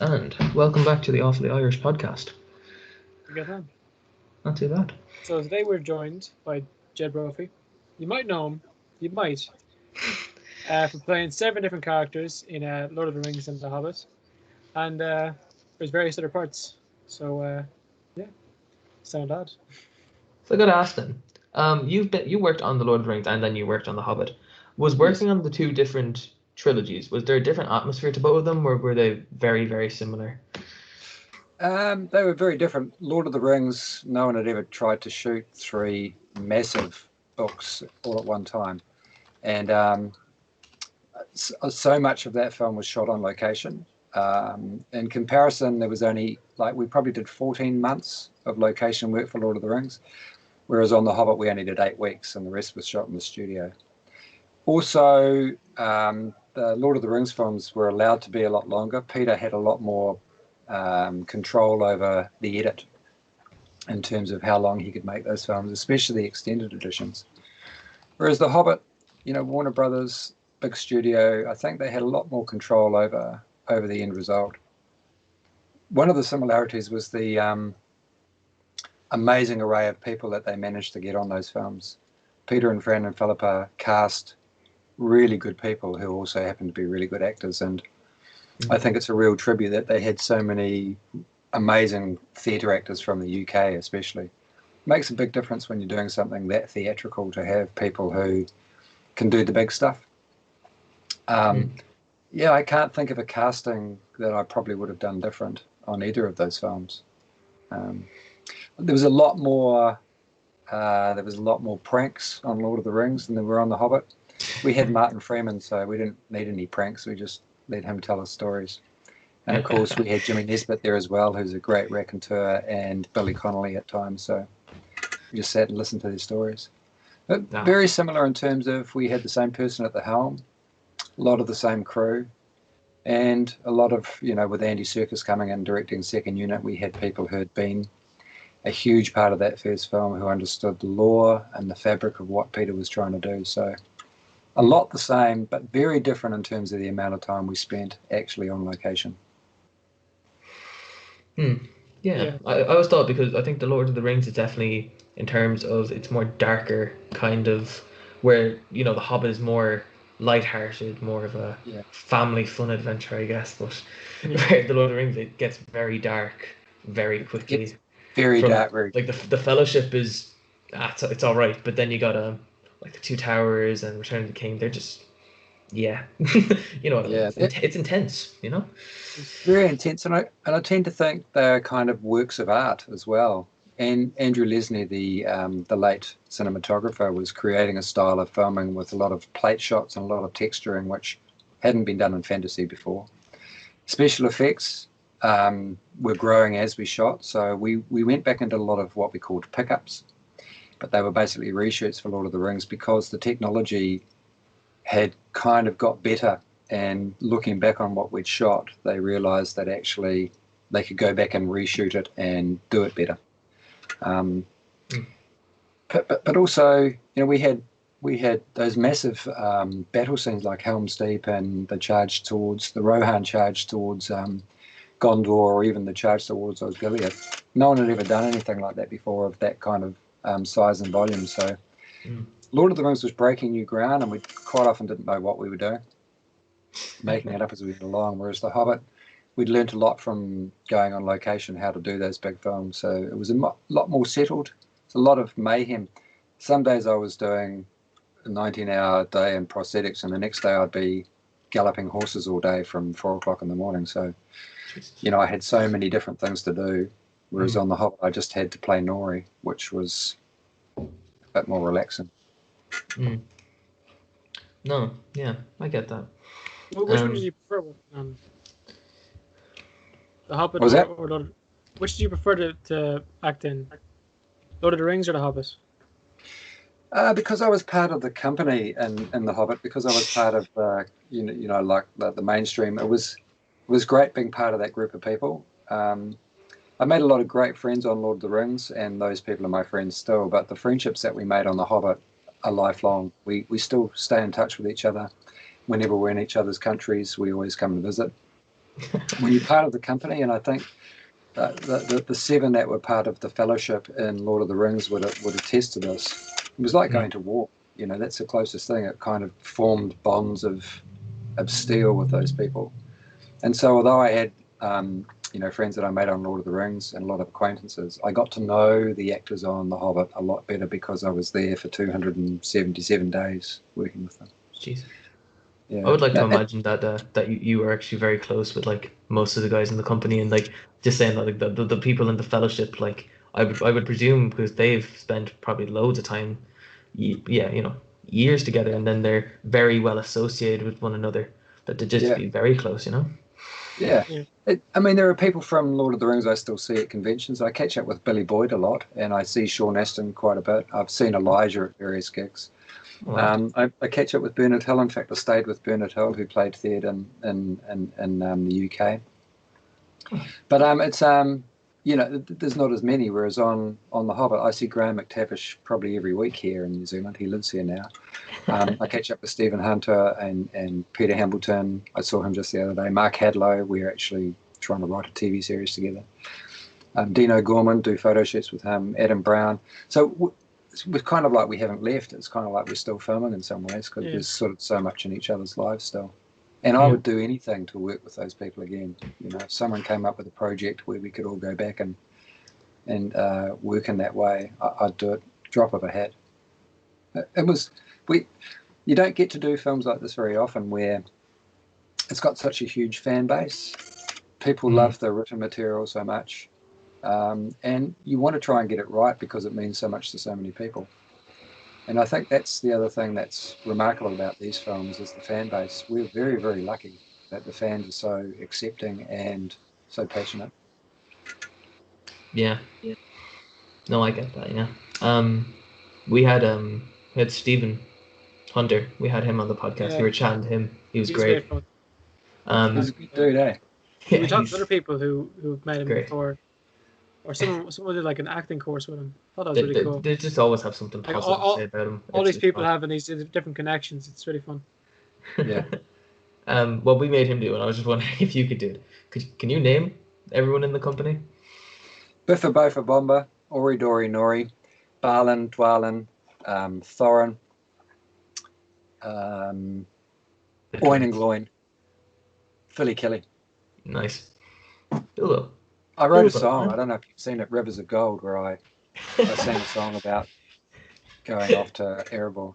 And welcome back to the Awfully Irish podcast. You get on. Not too bad. So today we're joined by Jed Brophy. You might know him. You might. For playing 7 different characters in Lord of the Rings and The Hobbit. And there's various other parts. So, yeah. Sound odd. So I got to ask then. You worked on the Lord of the Rings and then you worked on the Hobbit. Was working on the two different trilogies, was there a different atmosphere to both of them, or were they very, very similar? They were very different. Lord of the Rings, no one had ever tried to shoot 3 massive books all at one time. And so much of that film was shot on location. In comparison, there was only, we probably did 14 months of location work for Lord of the Rings, whereas on The Hobbit, we only did 8 weeks, and the rest was shot in the studio. Also, the Lord of the Rings films were allowed to be a lot longer. Peter had a lot more control over the edit in terms of how long he could make those films, especially the extended editions. Whereas The Hobbit, Warner Brothers, big studio, I think they had a lot more control over the end result. One of the similarities was the amazing array of people that they managed to get on those films. Peter and Fran and Philippa cast really good people who also happen to be really good actors, and I think it's a real tribute that they had so many amazing theatre actors from the UK especially. It makes a big difference when you're doing something that theatrical to have people who can do the big stuff. Yeah, I can't think of a casting that I probably would have done different on either of those films. There was a lot more pranks on Lord of the Rings than there were on The Hobbit. We had Martin Freeman, so we didn't need any pranks. We just let him tell us stories. And of course, we had Jimmy Nesbitt there as well, who's a great raconteur, and Billy Connolly at times. So we just sat and listened to their stories. But very similar in terms of we had the same person at the helm, a lot of the same crew, and a lot of, with Andy Serkis coming in directing second unit, we had people who had been a huge part of that first film who understood the lore and the fabric of what Peter was trying to do. So a lot the same, but very different in terms of the amount of time we spent actually on location. Yeah. I always thought, because I think the Lord of the Rings is definitely, in terms of, it's more darker kind of, where, the Hobbit is more light-hearted, more of a family fun adventure, I guess. But the Lord of the Rings, it gets very dark very quickly. It's very dark. Like the Fellowship is, it's all right, but then you got like the Two Towers and Return of the King. They're just, it's intense. It's very intense, and I tend to think they're kind of works of art as well. And Andrew Lesnie, the late cinematographer, was creating a style of filming with a lot of plate shots and a lot of texturing, which hadn't been done in fantasy before. Special effects were growing as we shot, so we went back into a lot of what we called pickups, but they were basically reshoots for Lord of the Rings because the technology had kind of got better, and looking back on what we'd shot, they realized that actually they could go back and reshoot it and do it better. But also, we had those massive battle scenes like Helm's Deep and the Rohan charge towards Gondor, or even the charge towards Osgiliath. No one had ever done anything like that before of that kind of size and volume. So Lord of the Rings was breaking new ground, and we quite often didn't know what we were doing, making it up as we went along. Whereas The Hobbit, we'd learnt a lot from going on location, how to do those big films. So it was a lot more settled. It's a lot of mayhem. Some days I was doing a 19-hour day in prosthetics, and the next day I'd be galloping horses all day from 4 o'clock in the morning. So, I had so many different things to do. Whereas on The Hobbit, I just had to play Nori, which was a bit more relaxing. No, yeah, I get that. Well, which one did you prefer? The Hobbit or Lord? Which did you prefer to act in? Lord of the Rings or The Hobbit? Because I was part of the company in The Hobbit, because I was part of like the mainstream. It was great being part of that group of people. I made a lot of great friends on Lord of the Rings, and those people are my friends still. But the friendships that we made on The Hobbit are lifelong. We still stay in touch with each other. Whenever we're in each other's countries, we always come and visit. when you're part of the company, and I think the 7 that were part of the fellowship in Lord of the Rings would attest to this. It was like going to war. You know, that's the closest thing. It kind of formed bonds of steel with those people. And so although I had, friends that I made on Lord of the Rings and a lot of acquaintances, I got to know the actors on The Hobbit a lot better because I was there for 277 days working with them. Jeez. Yeah. I would like to imagine that you were actually very close with like most of the guys in the company, and like just saying that like the people in the fellowship, like I would presume because they've spent probably loads of time, years together, and then they're very well associated with one another, that they'd just be very close, you know? Yeah. There are people from Lord of the Rings I still see at conventions. I catch up with Billy Boyd a lot, and I see Sean Astin quite a bit. I've seen Elijah at various gigs. Wow. I catch up with Bernard Hill. In fact, I stayed with Bernard Hill, who played Theod in the UK. But it's there's not as many. Whereas on The Hobbit, I see Graham McTavish probably every week here in New Zealand. He lives here now. I catch up with Stephen Hunter and Peter Hambleton. I saw him just the other day. Mark Hadlow. We're actually trying to write a TV series together. Dino Gorman, do photo shoots with him. Adam Brown. So we're kind of like we haven't left. It's kind of like we're still filming in some ways because there's sort of so much in each other's lives still. And I would do anything to work with those people again. You know, if someone came up with a project where we could all go back and work in that way, I'd do it. Drop of a hat. You don't get to do films like this very often where it's got such a huge fan base. People love the written material so much. And you want to try and get it right because it means so much to so many people. And I think that's the other thing that's remarkable about these films is the fan base. We're very, very lucky that the fans are so accepting and so passionate. Yeah. No, I get that, yeah. We had Stephen Hunter. We had him on the podcast. We were chatting to him. He was great. He's a good dude, eh? We talked to other people who've met him before. Or someone did like an acting course with him. I thought that was really cool. They just always have something positive to say about him. All these people have these different connections. It's really fun. Yeah. What we made him do, and I was just wondering if you could do it. Can you name everyone in the company? Biffa Bofa Bomba, Ori Dori Nori, Balin, Dwalin, Thorin, Oin and Gloin, Philly Kelly. Nice. Hello. I wrote a song. I don't know if you've seen it, Rivers of Gold, where I sang a song about going off to Erebor.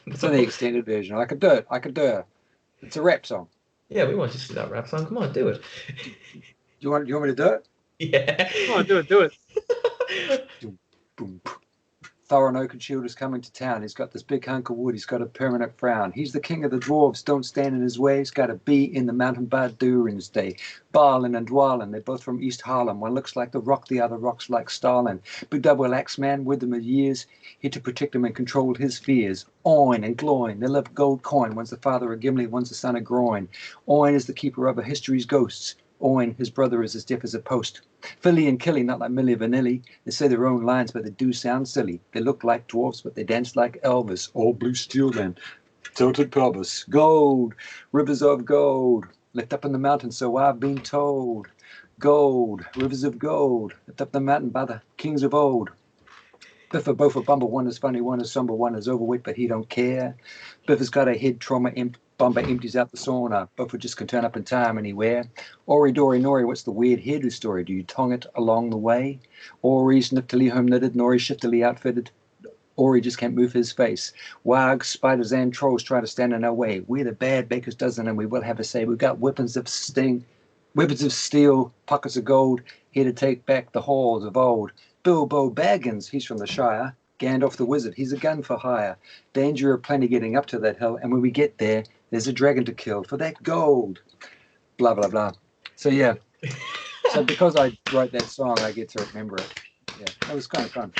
It's in the extended version. I could do it. It's a rap song. Yeah, we want you to do that rap song. Come on, do it. You want me to do it? Yeah. Come on, do it. Boom, boom. Thorin Oakenshield is coming to town. He's got this big hunk of wood. He's got a permanent frown. He's the king of the dwarves. Don't stand in his way. He's got to be in the mountain by Durin's day. Balin and Dwalin, they're both from East Harlem. One looks like the Rock, the other rocks like Stalin. Big double axe man with them of years, here to protect him and control his fears. Oin and Gloin, they love gold coin. One's the father of Gimli, one's the son of Groin. Oin is the keeper of a history's ghosts. Oin, his brother, is as deaf as a post. Philly and Killy, not like Milli Vanilli. They say their own lines, but they do sound silly. They look like dwarfs, but they dance like Elvis. All blue steel then, tilted pelvis. Gold, rivers of gold, lift up in the mountain, so I've been told. Gold, rivers of gold, lift up the mountain by the kings of old. Biffa Bofa Bumba, one is funny, one is somber, one is overweight, but he don't care. Biffa's got a head trauma, Bumba empties out the sauna. Buffer just can turn up in time anywhere. Ori Dori Nori, what's the weird hairdo story? Do you tongue it along the way? Ori's niftily home knitted, Nori shiftily outfitted. Ori just can't move his face. Wags, spiders, and trolls try to stand in our way. We're the bad baker's dozen, and we will have a say. We've got weapons of steel, pockets of gold, here to take back the halls of old. Bilbo Baggins, he's from the Shire. Gandalf the Wizard, he's a gun for hire. Danger of plenty getting up to that hill, and when we get there, there's a dragon to kill for that gold. Blah, blah, blah. So, yeah. So because I wrote that song, I get to remember it. Yeah, that was kind of fun.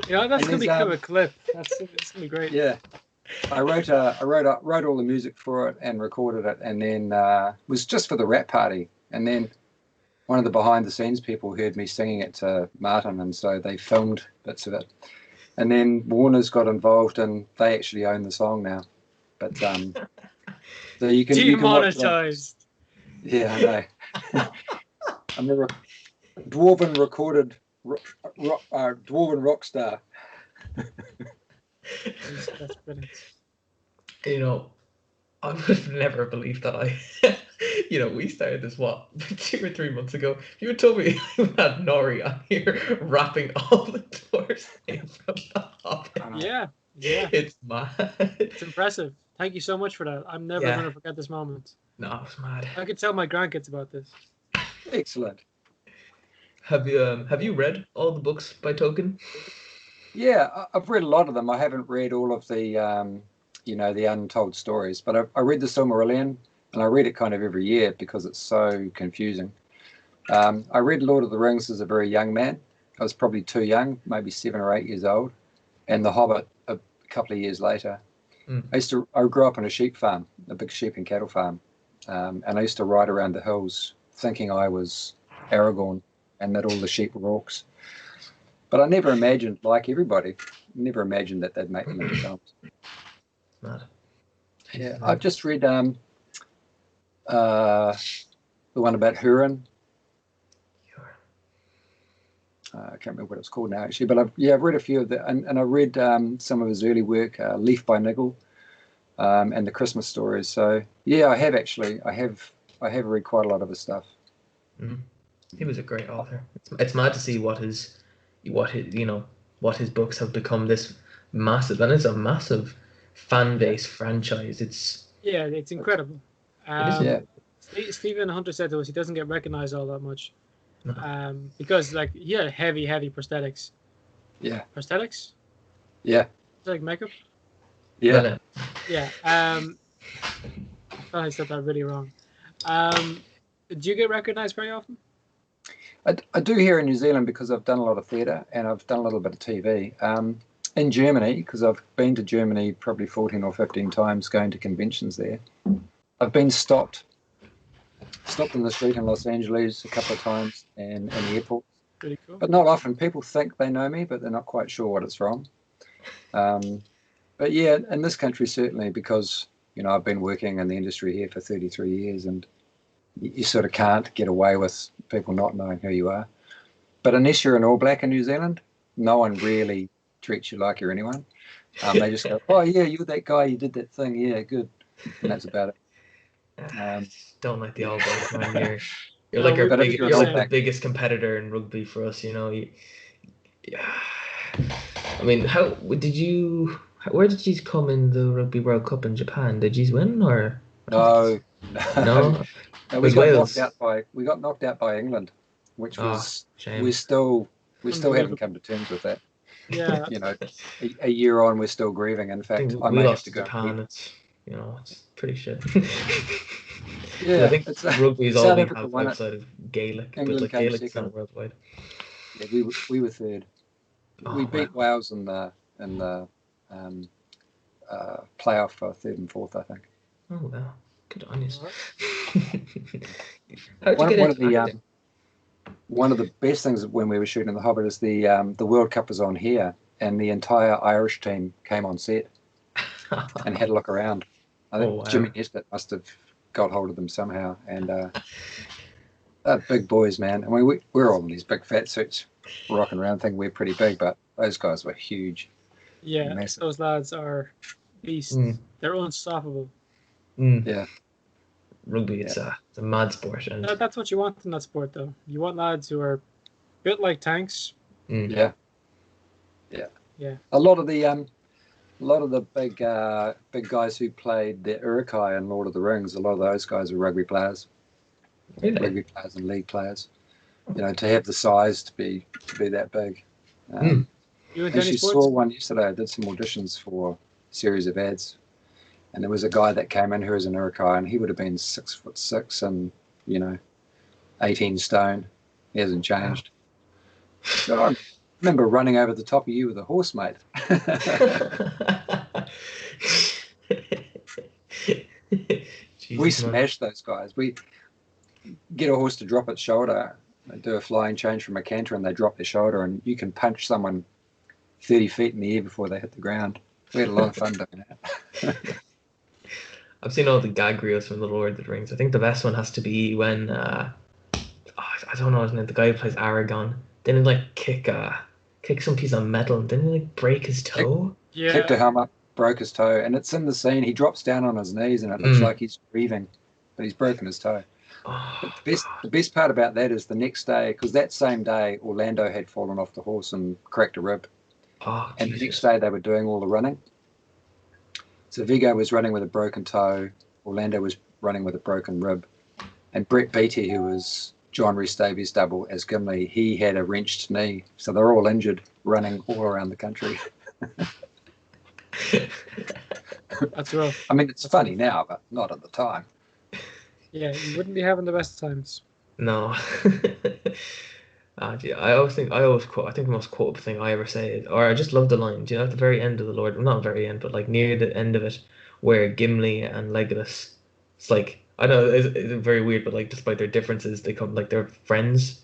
Yeah, that's going to become a clip. It's going to be great. Yeah. I wrote all the music for it and recorded it, and then it was just for the rap party. And then one of the behind-the-scenes people heard me singing it to Martin, and so they filmed bits of it. And then Warner's got involved, and they actually own the song now. But so you can demonetized. Yeah, I know. I'm a dwarven recorded dwarven rock star. That's brilliant. You know, I would have never believed that we started this, 2 or 3 months ago. If you had told me I had Nori on here rapping all the dwarves name from the Hobbit. Yeah. It's mad. It's impressive. Thank you so much for that. I'm never going to forget this moment. No, it's mad. I could tell my grandkids about this. Excellent. Have you read all the books by Tolkien? Yeah, I've read a lot of them. I haven't read all of the the untold stories, but I read the Silmarillion, and I read it kind of every year because it's so confusing. I read Lord of the Rings as a very young man. I was probably too young, maybe 7 or 8 years old, and The Hobbit a couple of years later. I grew up on a sheep farm, a big sheep and cattle farm, and I used to ride around the hills thinking I was Aragorn and that all the sheep were orcs. But I never imagined, like everybody, never imagined that they'd make them into films. Mad. Yeah, I've just read the one about Huron. I can't remember what it's called now, actually. But I've read a few of the, and I read some of his early work, Leaf by Niggle, and the Christmas stories. So yeah, I have read quite a lot of his stuff. Mm-hmm. He was a great author. It's mad to see what his books have become this massive, and it's a massive fan base franchise. It's incredible. Stephen Hunter said to us he doesn't get recognized all that much. No. Because he had heavy prosthetics. Yeah. Prosthetics? Yeah. Like makeup? Yeah. Yeah. I thought I said that really wrong. Do you get recognized very often? I do here in New Zealand because I've done a lot of theatre and I've done a little bit of TV. In Germany, because I've been to Germany probably 14 or 15 times going to conventions there. I've been stopped in the street in Los Angeles a couple of times and in the airport. Pretty cool. But not often. People think they know me, but they're not quite sure what it's from. But yeah, in this country, certainly, because, I've been working in the industry here for 33 years and you sort of can't get away with people not knowing who you are. But unless you're an All Black in New Zealand, no one really treats you like you're anyone. They just go, oh, yeah, you're that guy, you did that thing, yeah, good. And that's about it. Don't like the All Blacks, man. You're like the biggest competitor in rugby for us, I mean, where did you come in the Rugby World Cup in Japan? Did you win or? No. No? We got knocked out by England, which was shame. we still haven't come to terms with that. Yeah. A year on, we're still grieving. In fact, I may have to go. Japan. It's pretty shit. Yeah, I think rugby is all we have outside of Gaelic, England, but Gaelic's not worldwide. Yeah, we were third. We beat Wales in the playoff for third and fourth, I think. Oh wow, good on you. One of the best things when we were shooting The Hobbit is the World Cup was on here, and the entire Irish team came on set and had a look around. I think Jimmy Nesbitt must have got hold of them somehow, and they're big boys, man. I mean, we're all in these big fat suits, rocking around, thinking we're pretty big, but those guys were huge. Yeah, massive. Those lads are beasts. They're unstoppable. Yeah. Rugby, it's a mad sport, and that's what you want in that sport, though. You want lads who are built like tanks. Yeah. A lot of the big guys who played the Uruk-hai in Lord of the Rings, a lot of those guys are rugby players. Really? Rugby players and league players. To have the size to be that big. You actually saw one yesterday. I did some auditions for a series of ads. And there was a guy that came in who was an Uruk-hai, and he would have been 6'6" and 18 stone. He hasn't changed. So I remember running over the top of you with a horse, mate. We smashed those guys. We get a horse to drop its shoulder, they do a flying change from a canter, and they drop their shoulder, and you can punch someone 30 feet in the air before they hit the ground. We had a lot of fun doing that. I've seen all the gag reels from the Lord of the Rings. I think the best one has to be when I don't know his name. The guy who plays Aragon didn't like kick some piece of metal and didn't he like break his toe. Kicked a Yeah. helmet, broke his toe, and it's in the scene. He drops down on his knees, and it looks like he's grieving, but he's broken his toe. But Oh, the best part about that is the next day, because that same day Orlando had fallen off the horse and cracked a rib, oh and the next Jesus. day they were doing all the running. So Vigo was running with a broken toe, Orlando was running with a broken rib, and Brett Beatty, who was John Rhys Davies' double as Gimli, he had a wrenched knee. So they're all injured, running all around the country. That's rough. I mean, it's That's funny rough. now, but not at the time. Yeah, you wouldn't be having the best times. No. Gee, I think the most quotable thing I ever say is, or I just love the line, you know, at the very end of the Lord, well, not very end, but like near the end of it, where Gimli and Legolas, it's like, I know it's very weird, but like despite their differences, they come like they're friends.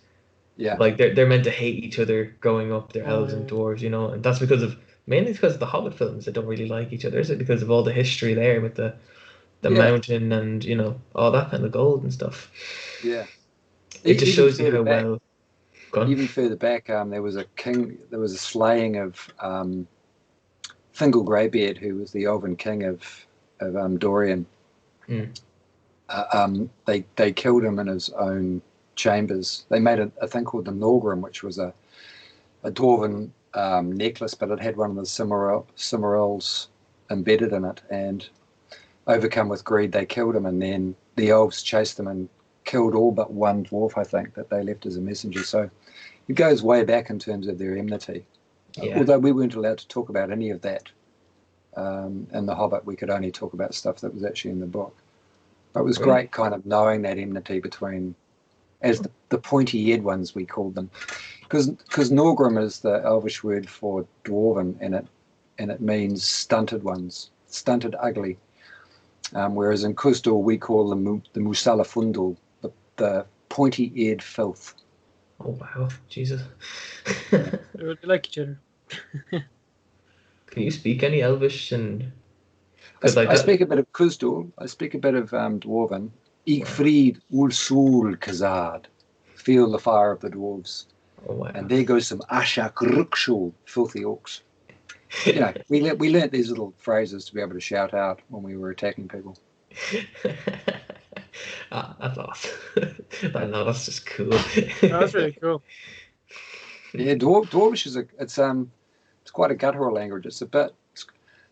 Yeah, Like they're meant to hate each other growing up. They're Oh elves and yeah. dwarves, you know, and that's because of mainly because of the Hobbit films. They don't really like each other. Is it because of all the history there with the yeah, mountain and you know all that kind of gold and stuff? yeah. It just Even shows you further how back, well gone. there was a king. There was a slaying of Fingal Greybeard, who was the elven king of Dorian. Mm. They killed him in his own chambers. They made a thing called the Norgrim, which was a dwarven necklace, but it had one of the Cimarils embedded in it. And overcome with greed, they killed him, and then the elves chased them and killed all but one dwarf, I think, that they left as a messenger. So it goes way back in terms of their enmity. Yeah. Although we weren't allowed to talk about any of that in The Hobbit, we could only talk about stuff that was actually in the book. But it was Really? great kind of knowing that enmity between, as the pointy-eared ones we called them, because Norgrim is the Elvish word for dwarven, and it means stunted ones, stunted, ugly. Whereas in Kuzdal we call them the Musalafundal, the pointy-eared filth. Oh wow, Jesus. They would like each other. Can you speak any Elvish and because like I that? speak a bit of Kuzdal. I speak a bit of Dwarven. Igfried Ulsul Kazad. Feel the fire of the dwarves. Oh wow. And there goes some Ashak Rukshul, filthy orcs. You know, we learnt these little phrases to be able to shout out when we were attacking people. That's awesome. I know that's just cool. Oh, that's really cool. Yeah, Dwarvish is it's quite a guttural language. It's got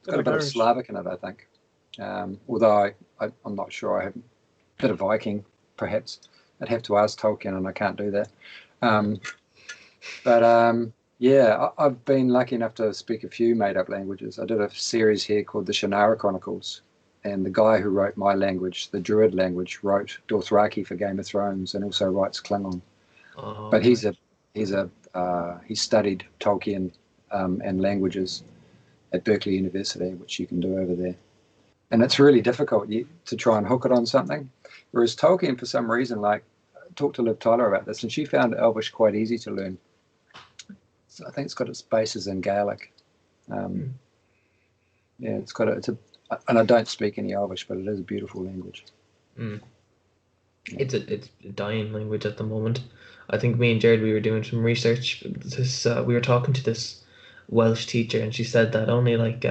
a bit of Irish. Slavic in it, I think. Although I'm not sure. I have a bit of Viking, perhaps. I'd have to ask Tolkien, and I can't do that. Yeah, I've been lucky enough to speak a few made-up languages. I did a series here called the Shannara Chronicles, and the guy who wrote my language, the Druid language, wrote Dothraki for Game of Thrones, and also writes Klingon. Oh, But right. he studied Tolkien and languages at Berkeley University, which you can do over there. And it's really difficult to try and hook it on something. Whereas Tolkien, for some reason, like, I talked to Liv Tyler about this, and she found Elvish quite easy to learn. So I think it's got its bases in Gaelic. Yeah, and I don't speak any Elvish, but it is a beautiful language. Mm. It's a dying language at the moment. I think me and Jared we were doing some research. We were talking to this Welsh teacher, and she said that only like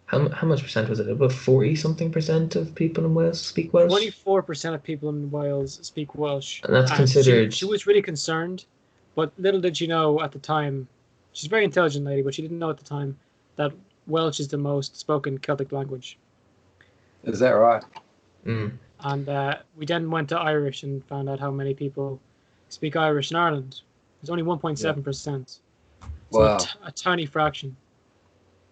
how much percent was it? About 40 something percent of people in Wales speak Welsh, 24% of people in Wales speak Welsh. and that's And considered. she was really concerned, but little did she know at the time, she's a very intelligent lady, but she didn't know at the time that Welsh is the most spoken Celtic language. Is that right? Mm. And we then went to Irish and found out how many people speak Irish in Ireland. There's only 1.7%. So Wow. a tiny fraction.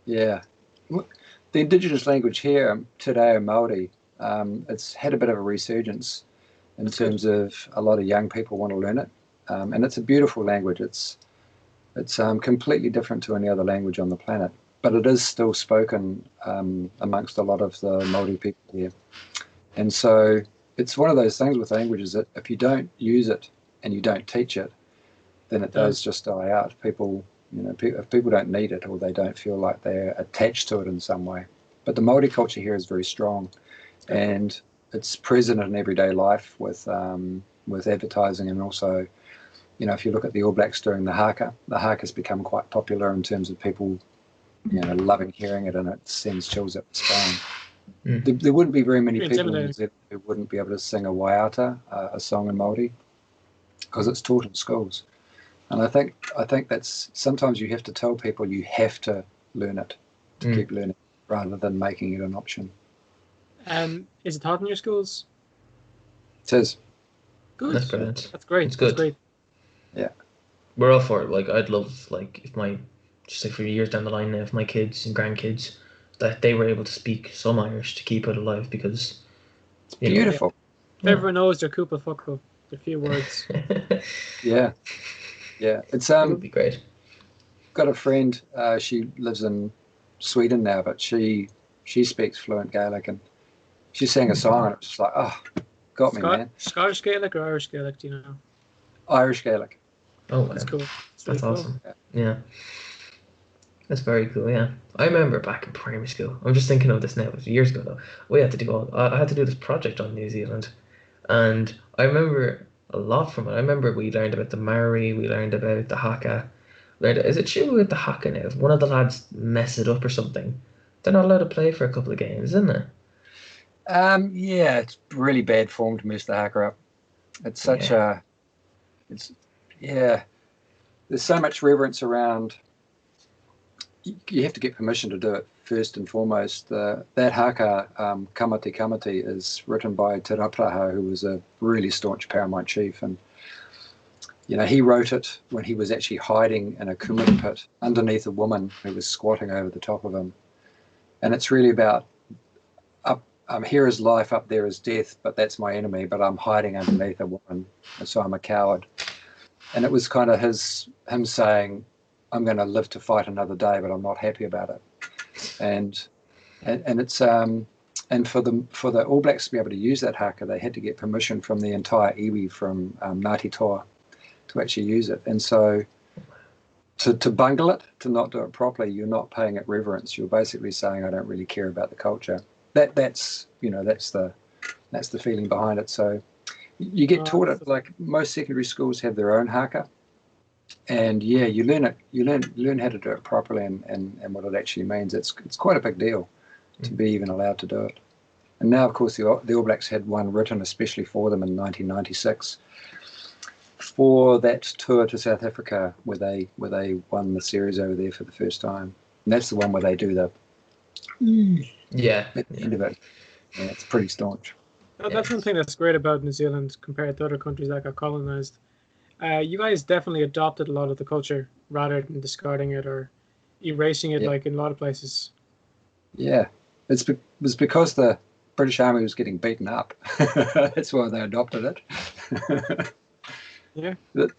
Yeah. The indigenous language here, Te Reo Māori, it's had a bit of a resurgence in terms of a lot of young people want to learn it. And it's a beautiful language. It's completely different to any other language on the planet, but it is still spoken amongst a lot of the Māori people here. And so it's one of those things with languages that if you don't use it and you don't teach it, then it does just die out. If people don't need it or they don't feel like they're attached to it in some way. But the Māori culture here is very strong. and it's present in everyday life with advertising, and also, if you look at the All Blacks doing the haka's become quite popular in terms of people, loving hearing it, and it sends chills up the spine. There wouldn't be very many people in New Zealand who wouldn't be able to sing a waiata, a song in Māori, because it's taught in schools. And I think that's, sometimes you have to tell people you have to learn it, to keep learning, rather than making it an option. Is it taught in your schools? It is. Good. That's brilliant. That's great. It's good. That's great. Yeah. We're all for it. Like, I'd love, like, if just like for years down the line now, if my kids and grandkids, that they were able to speak some Irish to keep it alive, because it's beautiful. If everyone knows their kupa fucko, their few words. Yeah. It's it would be great. Got a friend. She lives in Sweden now, but she speaks fluent Gaelic, and she sang a song, and it was just like, oh, got me, man. Scottish Gaelic or Irish Gaelic? Do you know? Irish Gaelic. Oh, that's cool. That's awesome. Cool. Yeah. That's very cool. Yeah, I remember back in primary school. I'm just thinking of this now. It was years ago though. We had to do I had to do this project on New Zealand, and I remember a lot from it. I remember we learned about the Maori. We learned about the haka. Is it true with the haka now? If one of the lads mess it up or something, they're not allowed to play for a couple of games, isn't it? Yeah, it's really bad form to mess the haka up. It's such there's so much reverence around. You have to get permission to do it first and foremost. That haka, Kamati, is written by Te Rapraha, who was a really staunch Paramount chief, and he wrote it when he was actually hiding in a kumara pit underneath a woman who was squatting over the top of him. And it's really about, here is life, up there is death, but that's my enemy, but I'm hiding underneath a woman, and so I'm a coward. And it was kind of him saying, I'm going to live to fight another day, but I'm not happy about it. And it's and for the All Blacks to be able to use that haka, they had to get permission from the entire iwi from Ngāti Toa to actually use it. And so to bungle it, to not do it properly, you're not paying it reverence. You're basically saying, I don't really care about the culture. That's the feeling behind it. So you get taught it, like most secondary schools have their own haka. And you learn it. You learn how to do it properly, and what it actually means. It's quite a big deal to be even allowed to do it. And now, of course, the All Blacks had one written especially for them in 1996 for that tour to South Africa, where they won the series over there for the first time. And that's the one where they do the at the end of it. Yeah, it's pretty staunch. That's one thing that's great about New Zealand compared to other countries that got colonized. You guys definitely adopted a lot of the culture rather than discarding it or erasing it like in a lot of places. Yeah, it was because the British Army was getting beaten up. That's why they adopted it. Yeah. The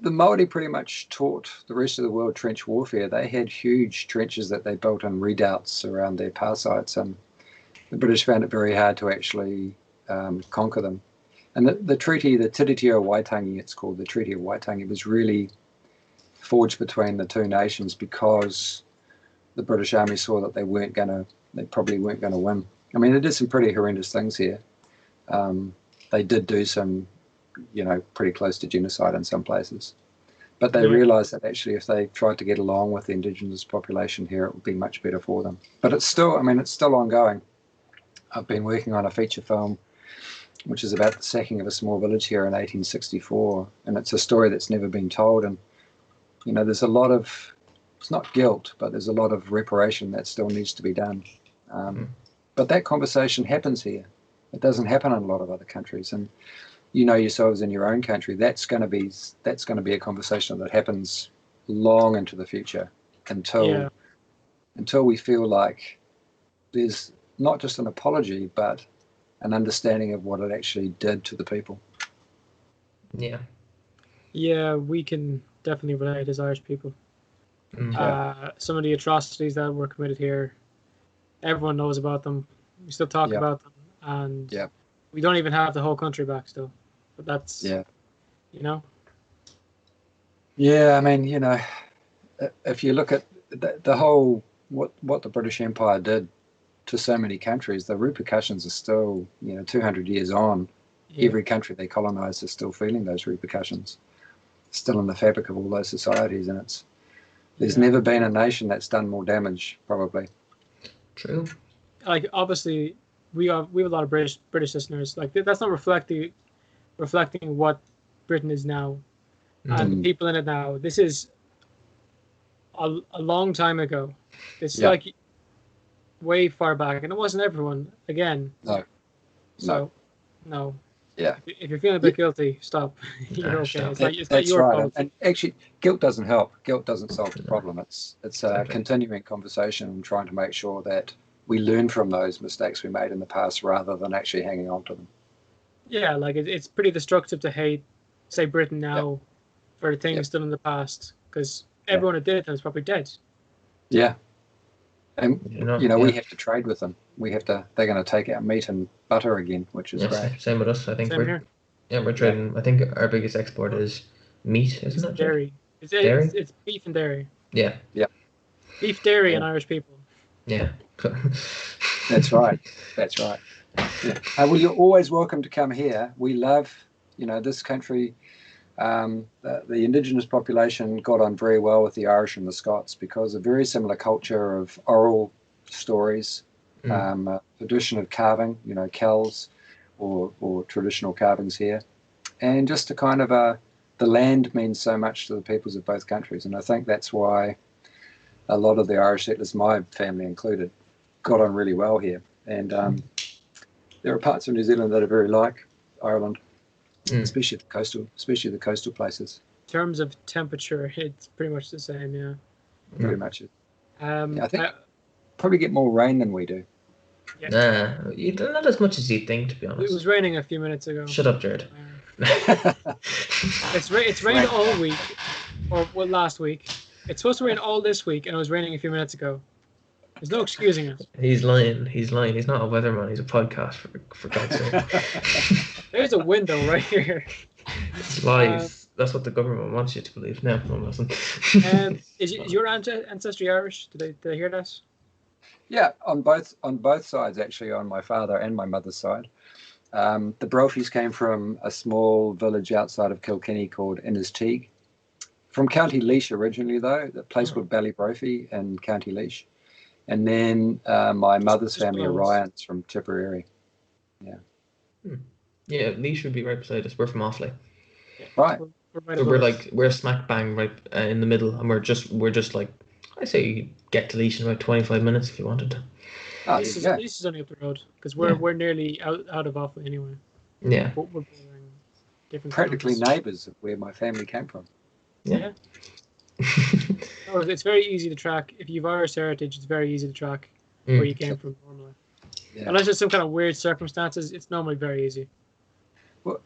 Māori pretty much taught the rest of the world trench warfare. They had huge trenches that they built in redoubts around their power sites, and the British found it very hard to actually conquer them. And the treaty, the Treaty of Waitangi, it's called, the Treaty of Waitangi, was really forged between the two nations because the British Army saw that they probably weren't going to win. I mean, they did some pretty horrendous things here. They did do some, pretty close to genocide in some places. But they realised that actually if they tried to get along with the indigenous population here, it would be much better for them. But it's still ongoing. I've been working on a feature film which is about the sacking of a small village here in 1864. And it's a story that's never been told. And, there's a lot of, it's not guilt, but there's a lot of reparation that still needs to be done. But that conversation happens here. It doesn't happen in a lot of other countries. And yourselves in your own country, that's going to be a conversation that happens long into the future until we feel like there's not just an apology, but an understanding of what it actually did to the people. Yeah. Yeah, we can definitely relate as Irish people. Some of the atrocities that were committed here, everyone knows about them. We still talk about them, and we don't even have the whole country back still. But that's Yeah, I mean, if you look at the whole what the British Empire did to so many countries, the repercussions are still, 200 years on. Yeah. Every country they colonized is still feeling those repercussions, still in the fabric of all those societies, and there's never been a nation that's done more damage, probably. True. Like, obviously, we have a lot of British listeners. Like, that's not reflecting what Britain is now and the people in it now. This is a long time ago. It's like way far back, and it wasn't everyone. Again. No. So, no. Yeah. If you're feeling a bit guilty, stop. You're okay. Stop. It's not your fault. And actually, guilt doesn't help. Guilt doesn't solve the problem. It's a continuing conversation and trying to make sure that we learn from those mistakes we made in the past rather than actually hanging on to them. Yeah, like it's pretty destructive to hate, say, Britain now for things done in the past, because everyone who did it is probably dead. Yeah. And, we have to trade with them. They're going to take our meat and butter again, which is great. Same with us. I think Same here. we're trading. I think our biggest export is meat, isn't it? Dairy. Dairy? It's beef and dairy. Yeah. Yeah. Beef, dairy, and Irish people. Yeah. That's right. That's right. Yeah. Well, you're always welcome to come here. We love, this country. The indigenous population got on very well with the Irish and the Scots because of a very similar culture of oral stories, tradition of carving, kells or traditional carvings here. And just a kind of the land means so much to the peoples of both countries. And I think that's why a lot of the Irish settlers, my family included, got on really well here. And there are parts of New Zealand that are very like Ireland. Especially the coastal places. In terms of temperature, it's pretty much the same, yeah. Pretty much. I think probably get more rain than we do. Yeah. Nah, not as much as you'd think, to be honest. It was raining a few minutes ago. Shut up, Jared. It's rained all week, or last week. It's supposed to rain all this week, and it was raining a few minutes ago. There's no excusing it. He's lying. He's not a weatherman. He's a podcast, for God's sake. There's a window right here. It's lies. That's what the government wants you to believe. No, it wasn't. Is your ancestry Irish? Did they hear that? Yeah, on both sides, actually, on my father and my mother's side. The Brophies came from a small village outside of Kilkenny called Innisteague. From County Laois originally, though, a place called Ballybrophy in County Laois. And then my mother's family, Orions, from Tipperary. Yeah. Yeah, Laois would be right beside us. We're from Offaly. Right. We're smack bang right in the middle, and we're just like, I say you get to Laois in about 25 minutes if you wanted to. Laois is only up the road because we're nearly out of Offaly anyway. Yeah. But we're different. Practically neighbours of where my family came from. Yeah. It's very easy to track. If you've Irish heritage, it's very easy to track where you came from normally. Yeah. Unless there's some kind of weird circumstances, it's normally very easy. Well,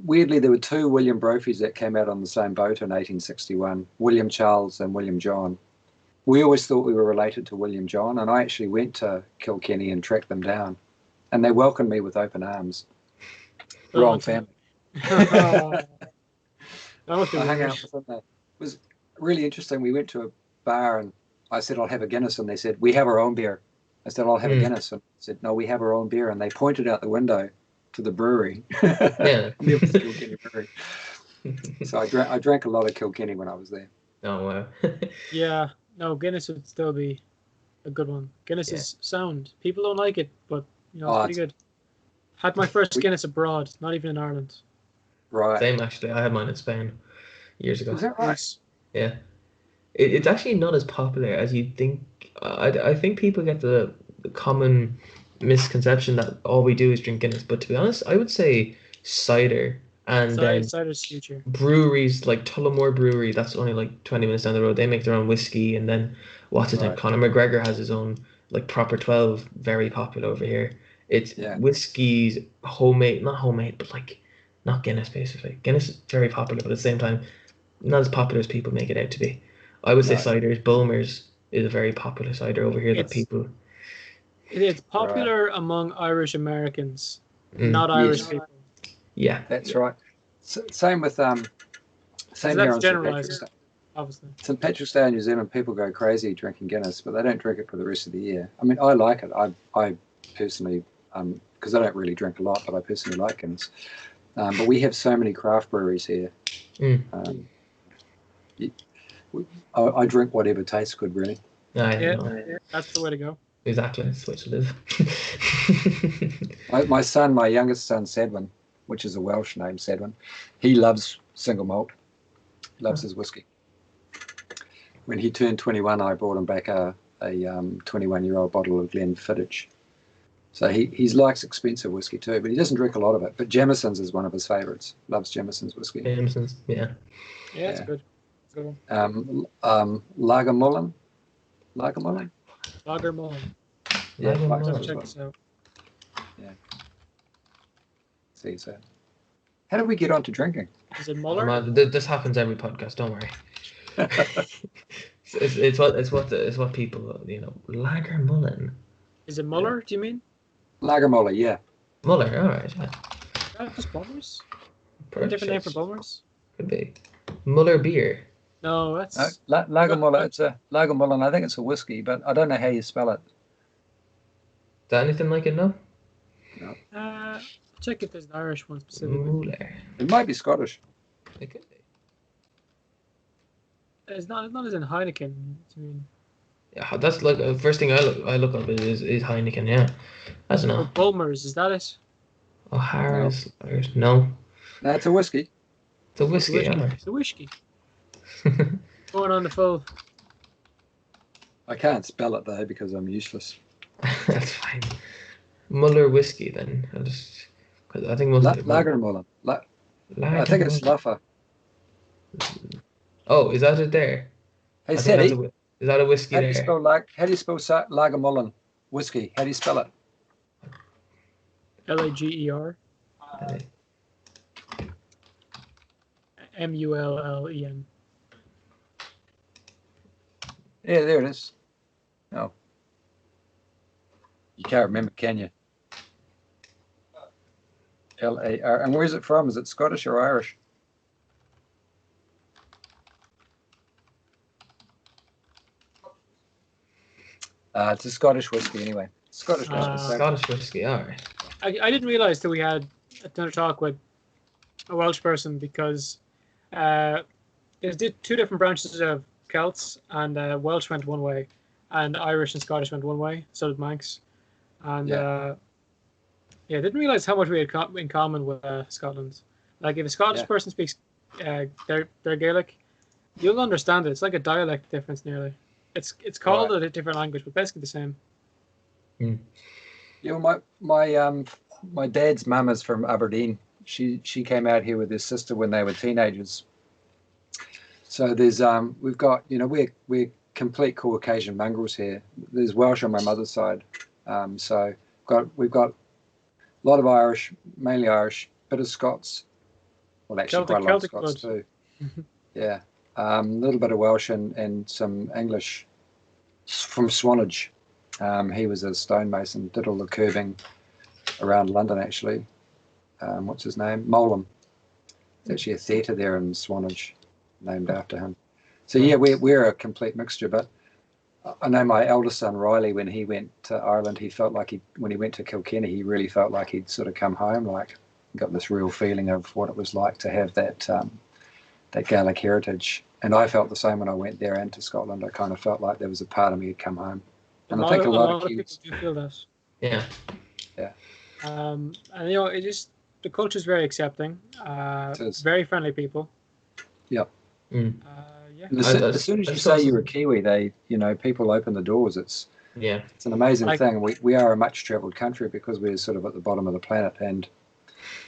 weirdly, there were two William Brophies that came out on the same boat in 1861, William Charles and William John. We always thought we were related to William John, and I actually went to Kilkenny and tracked them down, and they welcomed me with open arms. Wrong family. I hung out with them. It was really interesting. We went to a bar, and I said, I'll have a Guinness, and they said, we have our own beer. I said, I'll have a Guinness, and I said, no, we have our own beer, and they pointed out the window to the brewery. Yeah. There was Kilkenny Brewery. So I drank a lot of Kilkenny when I was there. Oh, wow. Yeah. No, Guinness would still be a good one. Guinness is sound. People don't like it, but it's pretty good. Had my first Guinness abroad, not even in Ireland. Right. Same, actually. I had mine in Spain years ago. Is that right? Yeah. It's actually not as popular as you'd think. I think people get the common misconception that all we do is drink Guinness, but to be honest, I would say cider and cider's future. Breweries like Tullamore Brewery, that's only like 20 minutes down the road. They make their own whiskey, and then what's his name? Conor McGregor has his own like proper 12, very popular over here. It's whiskies, homemade, not homemade, but like not Guinness basically. Guinness is very popular, but at the same time, not as popular as people make it out to be. I would say ciders. Bulmers is a very popular cider over here that people. It's popular among Irish Americans, not Irish people. Yeah, that's right. Same with same here on St. Patrick's Day. obviously. St. Patrick's Day in New Zealand, people go crazy drinking Guinness, but they don't drink it for the rest of the year. I mean, I like it. I personally, because I don't really drink a lot, but I personally like Guinness. But we have so many craft breweries here. I drink whatever tastes good, really. Yeah, that's the way to go. Exactly, that's the way to live. My youngest son, Sedwin, which is a Welsh name, Sedwin, he loves single malt. He loves his whiskey. When he turned 21, I brought him back a 21-year-old bottle of Glenfiddich. So he likes expensive whiskey too, but he doesn't drink a lot of it. But Jameson's is one of his favourites. Loves Jameson's whiskey. Jameson's, yeah. Yeah, it's good. Good one. Lagermullen. Lagermullen. Yeah, Check this out. Yeah. See, so how did we get on to drinking? Is it Muller? This happens every podcast. Don't worry. it's what people, you know. Lagermullen. Is it Muller? Do you mean? Lagermuller, yeah. Muller, all right. Just Bummers. A different name for Bummers. Could be Muller beer. No, that's Lagermuller. It's a Lagermullen. I think it's a whiskey, but I don't know how you spell it. Is that anything like it? No. No. Check if there's an Irish one specifically. Muller. It might be Scottish. It could be. It's not as in Heineken. I mean. Yeah, that's like the first thing I look up is Heineken. Yeah, I don't know. Bulmers, is that it? O'Hara's. No. No, it's a whiskey. It's a whiskey. It's a whiskey. Going on the full. I can't spell it though because I'm useless. That's fine. Muller whiskey then. I think Lagermullen. I think it's Luffer. Oh, is that it there? Hey, Sadie. Is that a whiskey how there? Do how do you spell Lagermullen whiskey? How do you spell it? Lager. Mullen. Yeah, there it is. Oh. You can't remember, can you? L-A-R. And where's it from? Is it Scottish or Irish? It's a Scottish whiskey anyway. Scottish whiskey. Scottish whiskey, all right. I didn't realise that we had another talk with a Welsh person because there's two different branches of Celts, and Welsh went one way, and Irish and Scottish went one way. So did Manx, and didn't realise how much we had in common with Scotland. Like if a Scottish person speaks their Gaelic, you'll understand it. It's like a dialect difference nearly. It's called a different language, but basically the same. Mm. Yeah, my dad's mum is from Aberdeen. She came out here with his sister when they were teenagers. So there's we've got, you know, we're complete Caucasian mongrels here. There's Welsh on my mother's side, so we've got a lot of Irish, mainly Irish, bit of Scots. Well, actually quite a lot of Scots too. Yeah, a little bit of Welsh and some English from Swanage. He was a stonemason, did all the curbing around London actually. What's his name? Molam. There's actually a theatre there in Swanage named after him. So yeah, we're a complete mixture. But I know my eldest son Riley, when he went to Ireland, he felt like when he went to Kilkenny, he really felt like he'd sort of come home. Like got this real feeling of what it was like to have that Gaelic heritage. And I felt the same when I went there and to Scotland. I kind of felt like there was a part of me had come home. And I think a lot of people do feel that. Yeah. Yeah. And you know, the culture is very accepting. Very friendly people. Yep. Mm. Yeah. As soon as you say you're a Kiwi, people open the doors. It's an amazing thing. We are a much travelled country because we're sort of at the bottom of the planet, and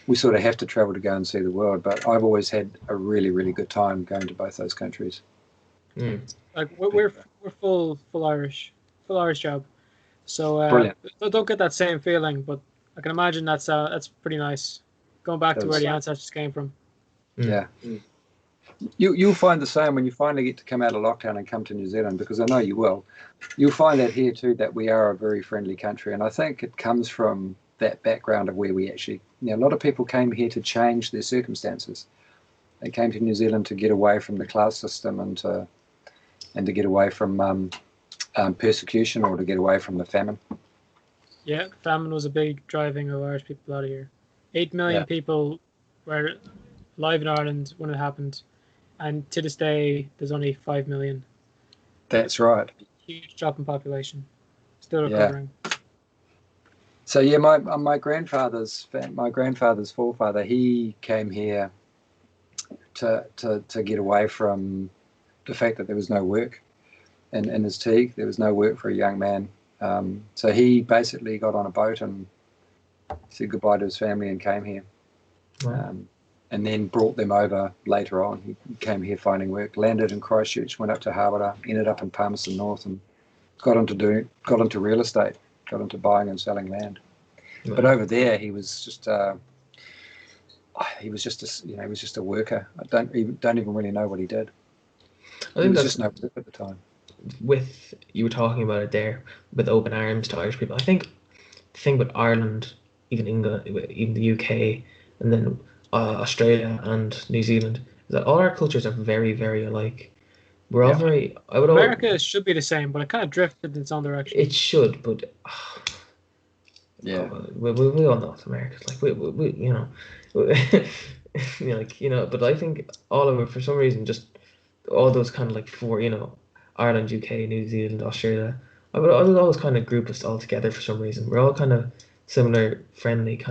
we sort of have to travel to go and see the world. But I've always had a really, really good time going to both those countries. Mm. Like we're full Irish job. So brilliant. Don't get that same feeling, but I can imagine that's pretty nice. Going back to where the ancestors came from. Yeah. Mm. You'll find the same when you finally get to come out of lockdown and come to New Zealand, because I know you will. You'll find that here too, that we are a very friendly country, and I think it comes from that background of where we actually, a lot of people came here to change their circumstances, They came to New Zealand to get away from the class system and to get away from persecution, or to get away from the famine. Yeah, famine was a big driving of Irish people out of here. 8 million people were alive in Ireland when it happened, and to this day, there's only 5 million. That's right. Huge drop in population. Still recovering. So yeah, my grandfather's forefather, he came here to get away from the fact that there was no work in his Teague. There was no work for a young man. So he basically got on a boat and said goodbye to his family and came here. Wow. And then brought them over later on. He came here finding work, landed in Christchurch, went up to Harbour, ended up in Palmerston North, and got into real estate, got into buying and selling land. Wow. But over there, he was just a worker. I don't even really know what he did. I think was just no work at the time. You were talking about it there, with open arms to Irish people. I think the thing with Ireland, even England, even the UK, and then Australia and New Zealand, is that all our cultures are very, very alike. We're all very. America should be the same, but it kind of drifted in its own direction. It should, but we all know it's America. Like we you know, But I think all of it, for some reason, just all those kind of like four, Ireland, UK, New Zealand, Australia. I would always kind of group us all together for some reason. We're all kind of similar, friendly,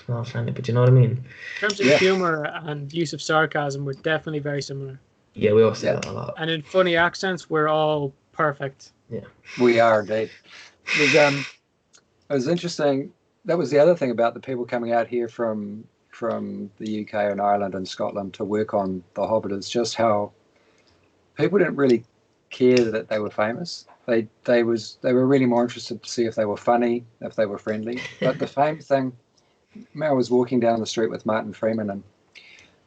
not friendly, but you know what I mean? In terms of humour and use of sarcasm, we're definitely very similar. Yeah, we all say that a lot. And in funny accents, we're all perfect. Yeah. We are, indeed. It was interesting. That was the other thing about the people coming out here from the UK and Ireland and Scotland to work on The Hobbit, is just how people didn't really care that they were famous. They were really more interested to see if they were funny, if they were friendly. But the fame thing, I was walking down the street with Martin Freeman, and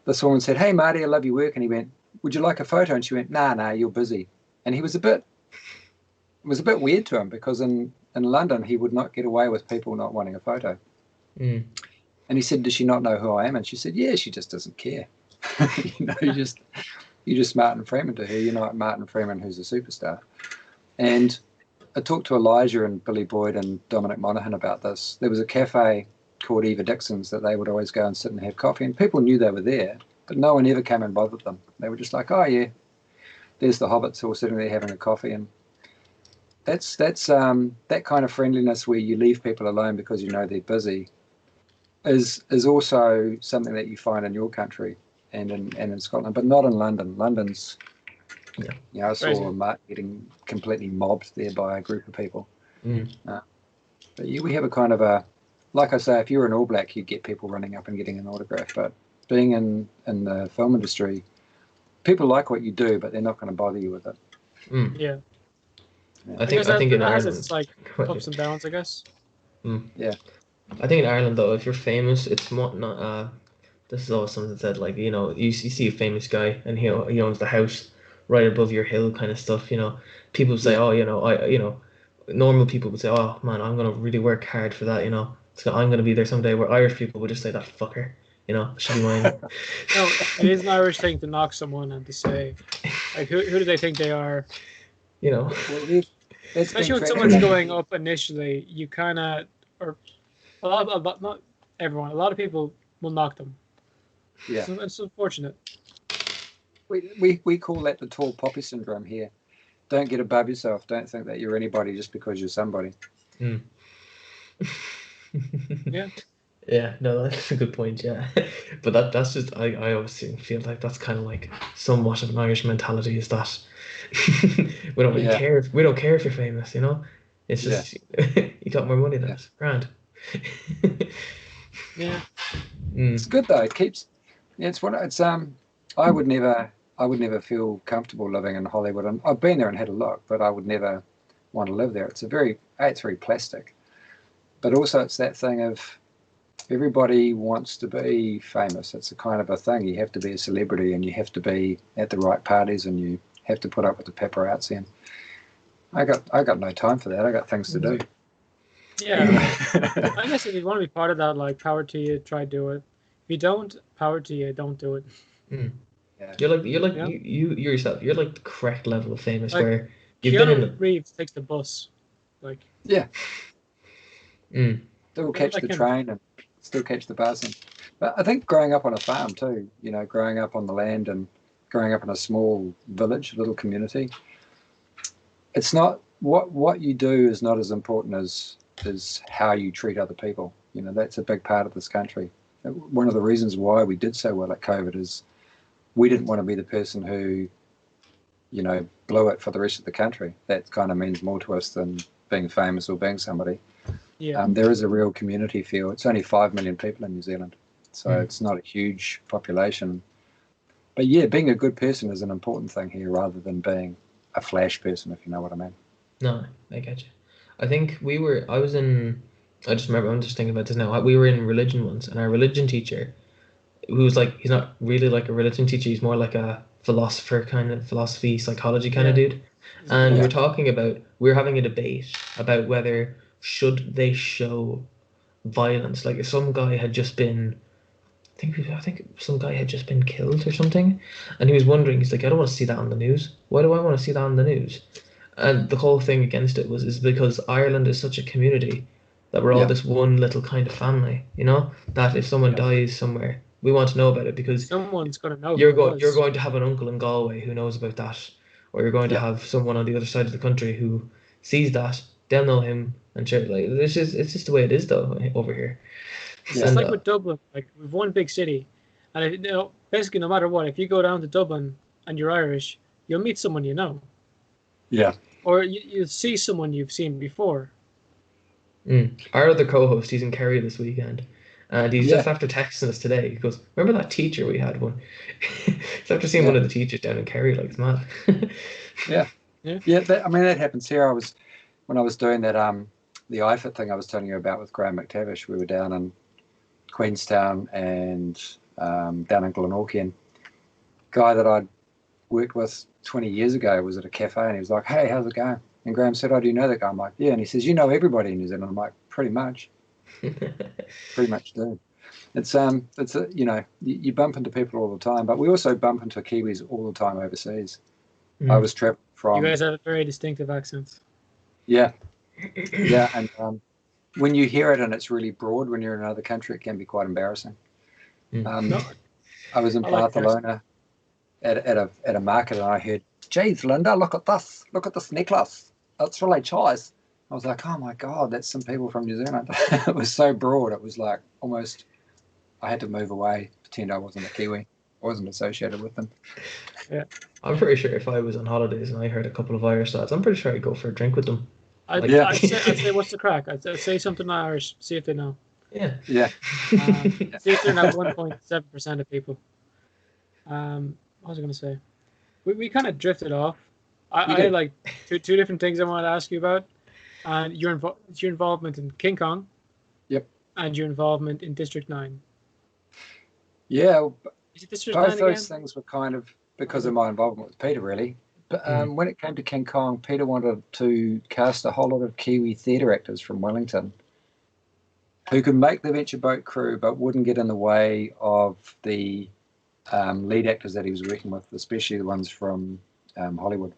this woman said, "Hey Marty, I love your work," and he went, "Would you like a photo?" And she went, Nah, you're busy. And it was a bit weird to him, because in London he would not get away with people not wanting a photo. And he said, "Does she not know who I am?" And she said, "Yeah, she just doesn't care." You're just Martin Freeman to her. You're not Martin Freeman who's a superstar. And I talked to Elijah and Billy Boyd and Dominic Monaghan about this. There was a cafe called Eva Dixon's that they would always go and sit and have coffee, and people knew they were there, but no one ever came and bothered them. They were just like, "Oh yeah, there's the hobbits all sitting there having a coffee." And that's that kind of friendliness where you leave people alone because you know they're busy is also something that you find in your country and in Scotland, but not in London. London's, I saw Mark getting completely mobbed there by a group of people. But we have a kind of a, like I say, if you're an All Black, you'd get people running up and getting an autograph. But being in the film industry, people like what you do, but they're not going to bother you with it. Yeah. I think in Ireland, it's like ups and downs, I guess. Yeah. I think in Ireland, though, if you're famous, it's more not. This is always something that said, like, you see a famous guy and he owns the house right above your hill, kind of stuff. People say, normal people would say, "Oh man, I'm gonna really work hard for that." I'm gonna be there someday. Where Irish people would just say, "That fucker." Should be mine. No, it is an Irish thing to knock someone and to say, like, who do they think they are? Well, especially when someone's going up initially, you kind of, or a lot, not everyone, a lot of people will knock them. Yeah, it's unfortunate. We call that the tall poppy syndrome here. Don't get above yourself. Don't think that you're anybody just because you're somebody. Yeah. Yeah, no, that's a good point. Yeah, but that's just I always feel like that's kind of like somewhat of an Irish mentality, is that we don't really care. We don't care if you're famous. It's just you got more money than us. Grand. Yeah. It's good though. It keeps. It's what it's. I would never feel comfortable living in Hollywood, and I've been there and had a look, but I would never want to live there. It's very plastic, but also it's that thing of everybody wants to be famous. It's a kind of a thing. You have to be a celebrity, and you have to be at the right parties, and you have to put up with the paparazzi. And I got no time for that. I got things to do. Yeah, I guess if you want to be part of that, like, power to you, try to do it. If you don't, power to you, don't do it. Yeah. you yourself. You're like the correct level of famous Like where you've been in Keanu the. Reeves takes the bus. Like Yeah, Mm, still people catch like the him. train and still catch the bus. But I think growing up on a farm too, growing up on the land and growing up in a small village, little community, it's not what you do is not as important as how you treat other people. That's a big part of this country. One of the reasons why we did so well at COVID is we didn't want to be the person who, blew it for the rest of the country. That kind of means more to us than being famous or being somebody. Yeah. There is a real community feel. It's only 5 million people in New Zealand, so it's not a huge population. But yeah, being a good person is an important thing here rather than being a flash person, if you know what I mean. no, I get you. I think I was in. I just remember. I'm just thinking about this now. We were in religion once, and our religion teacher, who was like, he's not really like a religion teacher. He's more like a philosopher kind of philosophy, psychology kind of Yeah. dude. And Yeah. we were having a debate about whether should they show violence. Like if some guy had just been, I think some guy had just been killed or something, and he was wondering. He's like, I don't want to see that on the news. Why do I want to see that on the news? And the whole thing against it is because Ireland is such a community that we're all Yeah. this one little kind of family. That if someone dies somewhere, we want to know about it because Someone's gonna know who it you're was. going to have an uncle in Galway who knows about that, or you're going to Yeah. have someone on the other side of the country who sees that. They'll know him and share. Like it's just the way it is though over here. It's And like with Dublin. Like we've one big city, and basically no matter what, if you go down to Dublin and you're Irish, you'll meet someone you know, Yeah. or you'll see someone you've seen before. Our other co-host, he's in Kerry this weekend, and he's Yeah. just after texting us today. He goes, "Remember that teacher we had one?" He's after seeing Yeah. one of the teachers down in Kerry, like it's mad. Yeah. Yeah. Yeah. That happens here. When I was doing that the IFIT thing I was telling you about with Graham McTavish. We were down in Queenstown and down in Glenorchy. Guy that I'd worked with 20 years ago was at a cafe, and he was like, "Hey, how's it going?" And Graham said, "Oh, do you know that guy?" I'm like, "Yeah." And he says, "You know everybody in New Zealand?" I'm like, "Pretty much do." It's you bump into people all the time, but we also bump into Kiwis all the time overseas. I was traveling You from guys have very distinctive accents. yeah, and when you hear it and it's really broad, when you're in another country, it can be quite embarrassing. No, I was in I like Barcelona at a market, and I heard, "Geez, Linda, look at this necklace. It's really choice." I was like, "Oh my God, that's some people from New Zealand." It was so broad. It was like almost I had to move away, pretend I wasn't a Kiwi. I wasn't associated with them. Yeah. I'm pretty sure if I was on holidays and I heard a couple of Irish lads, I'm pretty sure I'd go for a drink with them. I'd Yeah. say, what's the crack? I'd say something Irish, see if they know. Yeah. Yeah. See if they're not 1.7% of people. What was I going to say? We kind of drifted off. I had like two different things I wanted to ask you about, and your involvement in King Kong. Yep. And your involvement in District 9. Yeah. Is it District Both 9 again? those things were kind of because of my involvement with Peter, really. But when it came to King Kong, Peter wanted to cast a whole lot of Kiwi theatre actors from Wellington who could make the Venture Boat crew but wouldn't get in the way of the lead actors that he was working with, especially the ones from Hollywood.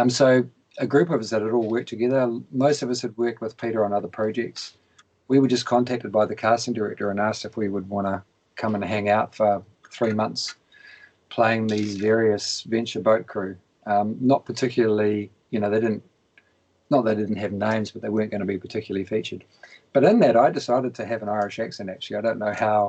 So a group of us that had all worked together, most of us had worked with Peter on other projects. We were just contacted by the casting director and asked if we would want to come and hang out for 3 months playing these various venture boat crew. Not particularly, they didn't have names, but they weren't going to be particularly featured. But in that, I decided to have an Irish accent, actually. I don't know how,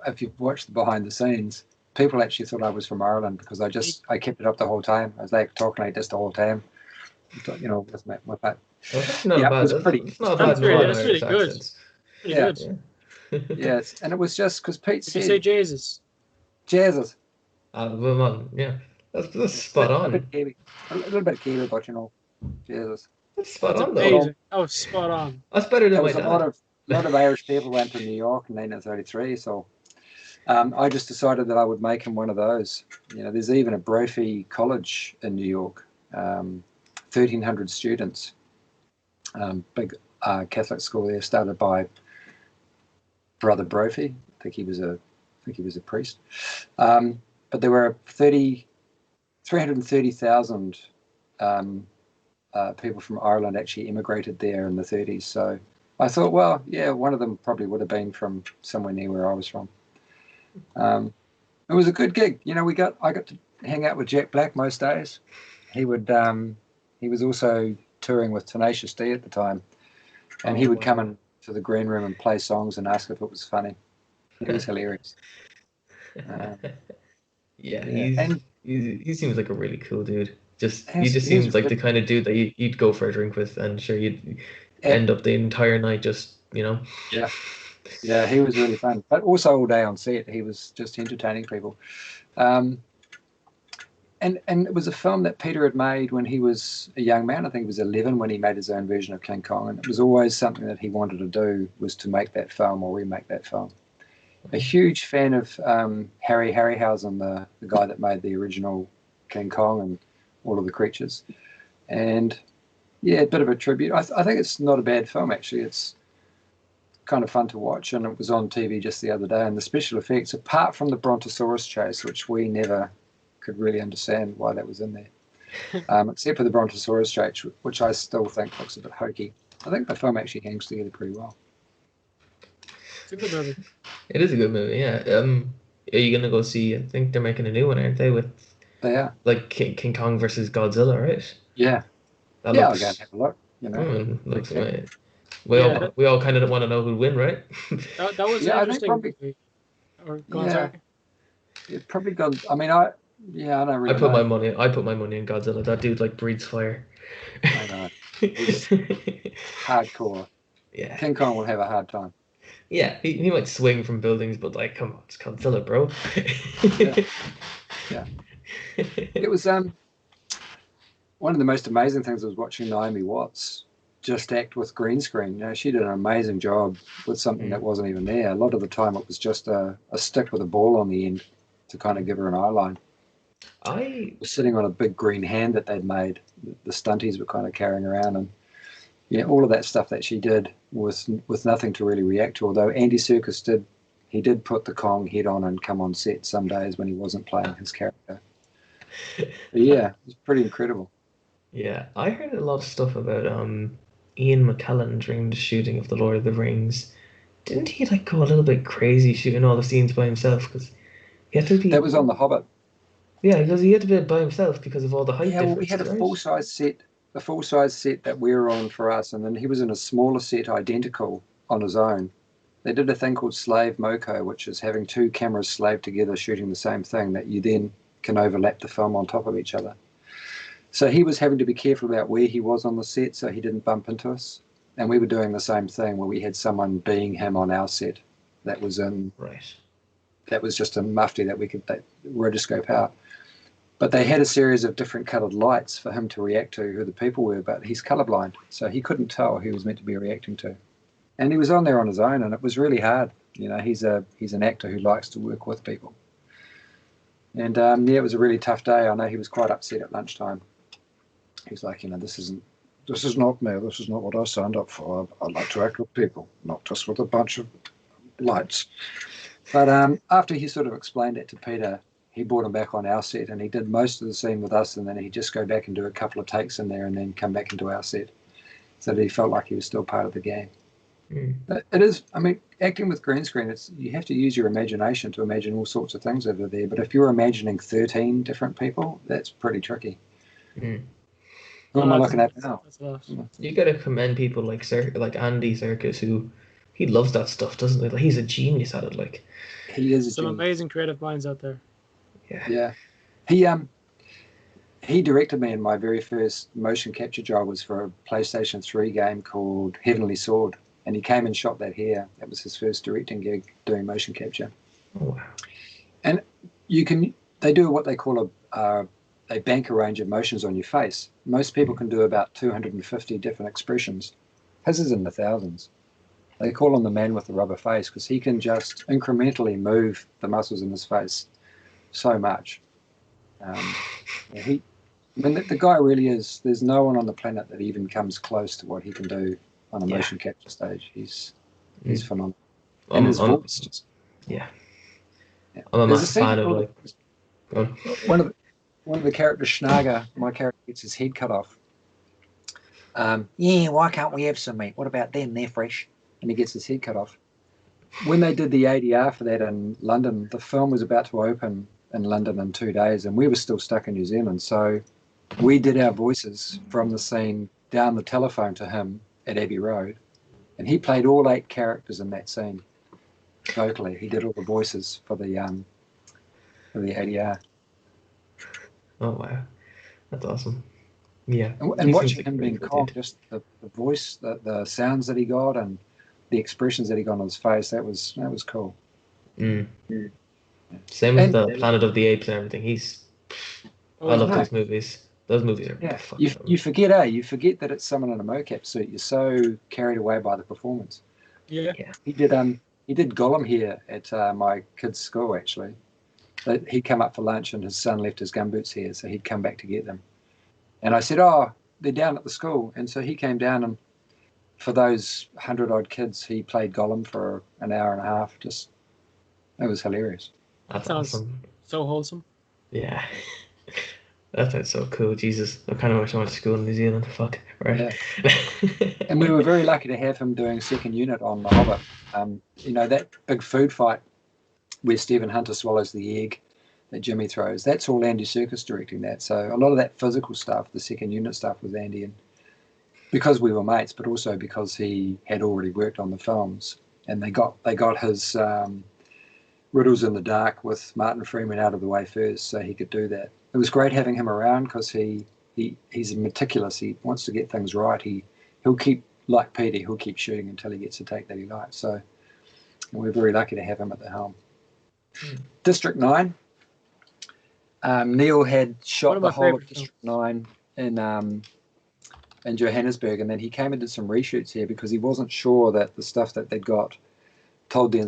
if you've watched the behind the scenes, people actually thought I was from Ireland because I kept it up the whole time. I was like talking like this the whole time, with that. Well, that's not bad. It was pretty. It's not bad. That's really good. Accents. Pretty Yeah. good. Yes, and it was just because Pete Did you said, say Jesus? Jesus. Well, yeah, that's spot on. A little bit of Kiwi, but Jesus. That's spot That's on though. amazing. Oh, spot on. That's better than There my was a dad. lot of Irish people went to New York in 1933, so I just decided that I would make him one of those. There's even a Brophy College in New York, 1,300 students, big Catholic school there, started by Brother Brophy. I think he was a think he was a priest. But there were 330,000 people from Ireland actually immigrated there in the 30s. So I thought, well, yeah, one of them probably would have been from somewhere near where I was from. It was a good gig. You know, I got to hang out with Jack Black most days. He was also touring with Tenacious D at the time, and he would come in to the green room and play songs and ask if it was funny. It was hilarious. He seems like a really cool dude. He just seems like the kind of dude that you'd go for a drink with, and sure you'd end up the entire night just, you know. Yeah, he was really fun, but also all day on set he was just entertaining people. And it was a film that Peter had made when he was a young man. I think he was 11 when he made his own version of King Kong, and it was always something that he wanted to do, was to make that film or remake that film. A huge fan of Harry Harryhausen, the guy that made the original King Kong and all of the creatures. And yeah, a bit of a tribute. I think it's not a bad film, actually. It's kind of fun to watch, and it was on TV just the other day. And the special effects, apart from the Brontosaurus chase, which we never could really understand why that was in there, except for the Brontosaurus chase, which I still think looks a bit hokey. I think the film actually hangs together pretty well. It's a good movie. It is a good movie, yeah. Are you gonna go see? I think they're making a new one, aren't they? They are. Like King Kong versus Godzilla, right? Yeah. That I'll go and have a look. You know. Looks amazing. We all kind of want to know who'd win, right? That was an interesting movie. Or go on, sorry. It probably got. I mean, I don't really. I put my money in Godzilla. That dude like breathes fire. I know. He's hardcore. Yeah. King Kong will have a hard time. Yeah, he might swing from buildings, but like, come on, it's Godzilla, bro. Yeah. It was one of the most amazing things was watching Naomi Watts just act with green screen. You know, she did an amazing job with something that wasn't even there. A lot of the time it was just a stick with a ball on the end to kind of give her an eye line. I was sitting on a big green hand that they'd made. The stunties were kind of carrying around, and all of that stuff that she did with nothing to really react to. Although Andy Serkis did put the Kong head on and come on set some days when he wasn't playing his character. But yeah, it was pretty incredible. Yeah, I heard a lot of stuff about Ian McKellen during the shooting of The Lord of the Rings. Didn't he like go a little bit crazy shooting all the scenes by himself? Because he had to be. That was on The Hobbit. Yeah, because he had to be by himself because of all the height difference. Yeah, well, we had a full-size set that we were on for us, and then he was in a smaller set identical on his own. They did a thing called slave MoCo, which is having two cameras slaved together shooting the same thing that you then can overlap the film on top of each other. So he was having to be careful about where he was on the set so he didn't bump into us. And we were doing the same thing where we had someone being him on our set that was in... Right. That was just a mufti that we could rotoscope out. But they had a series of different coloured lights for him to react to who the people were, but he's colourblind, so he couldn't tell who he was meant to be reacting to. And he was on there on his own, and it was really hard. You know, he's an actor who likes to work with people. And it was a really tough day. I know he was quite upset at lunchtime. He's like, this is not me. This is not what I signed up for. I like to act with people, not just with a bunch of lights. But after he sort of explained it to Peter, he brought him back on our set, and he did most of the scene with us, and then he'd just go back and do a couple of takes in there and then come back into our set, so that he felt like he was still part of the game. But it is, I mean, acting with green screen, you have to use your imagination to imagine all sorts of things over there, but if you're imagining 13 different people, that's pretty tricky. Who am I looking at now? You got to commend people like Andy Serkis, who he loves that stuff, doesn't he? Like, he's a genius at it. Like, he is some amazing creative minds out there. Yeah. He directed me in my very first motion capture job was for a PlayStation 3 game called Heavenly Sword, and he came and shot that here. That was his first directing gig doing motion capture. Oh, wow. And they do what they call they bank a range of motions on your face. Most people can do about 250 different expressions. His is in the thousands. They call him the man with the rubber face because he can just incrementally move the muscles in his face so much. The guy really is, there's no one on the planet that even comes close to what he can do on a motion capture stage. He's phenomenal. And his voice. Yeah. I'm a There's a massive scene fan of like. Go on. one of the characters, Schnager, my character, gets his head cut off. Yeah, why can't we have some meat? What about them? They're fresh. And he gets his head cut off. When they did the ADR for that in London, the film was about to open in London in 2 days, and we were still stuck in New Zealand. So we did our voices from the scene down the telephone to him at Abbey Road, and he played all 8 characters in that scene vocally. He did all the voices for the ADR. Oh wow, that's awesome. Yeah, And he seems watching like a him very being good calm, dude. just the voice, the sounds that he got, and the expressions that he got on his face, that was cool. Mm. Yeah. Same with And the Planet of the Apes and everything. I love no, those movies. Those movies are yeah, fucking you forget, you forget that it's someone in a mocap suit. You're so carried away by the performance. Yeah. He did Gollum here at my kid's school actually. He'd come up for lunch and his son left his gumboots here, so he'd come back to get them. And I said, "Oh, they're down at the school." And so he came down, and for those 100-odd kids, he played Gollum for an hour and a half. Just, it was hilarious. That's Sounds awesome. so wholesome. Yeah. That sounds so cool. Jesus. I kind of wish I went to school in New Zealand. Fuck. Right. Yeah. And we were very lucky to have him doing second unit on The Hobbit. That big food fight where Stephen Hunter swallows the egg that Jimmy throws, that's all Andy Serkis directing that. So a lot of that physical stuff, the second unit stuff, was Andy. And because we were mates, but also because he had already worked on the films, and they got his Riddles in the Dark with Martin Freeman out of the way first, so he could do that. It was great having him around because he's meticulous. He wants to get things right. He'll keep, like Peter, he'll keep shooting until he gets a take that he likes. So we're very lucky to have him at the helm. District 9. Neil had shot the whole of District 9 in Johannesburg, and then he came and did some reshoots here because he wasn't sure that the stuff that they'd got told the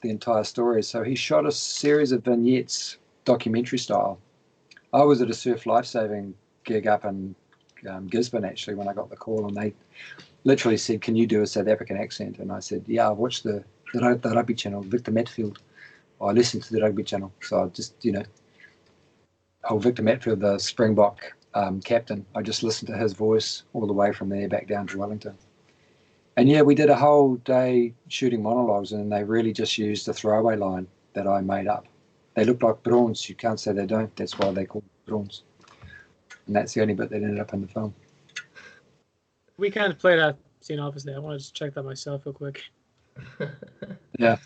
entire story. So he shot a series of vignettes, documentary style. I was at a surf lifesaving gig up in Gisborne actually when I got the call, and they literally said, "Can you do a South African accent?" And I said, "Yeah, I've watched the rugby channel, Victor Matfield. I listened to the rugby channel, so I just Victor Matfield, the Springbok captain. I just listened to his voice all the way from there back down to Wellington." And yeah, we did a whole day shooting monologues, and they really just used the throwaway line that I made up. They look like prawns. You can't say they don't. That's why they call prawns. And that's the only bit that ended up in the film. We kind of played that scene obviously. I wanted to check that myself real quick. Yeah.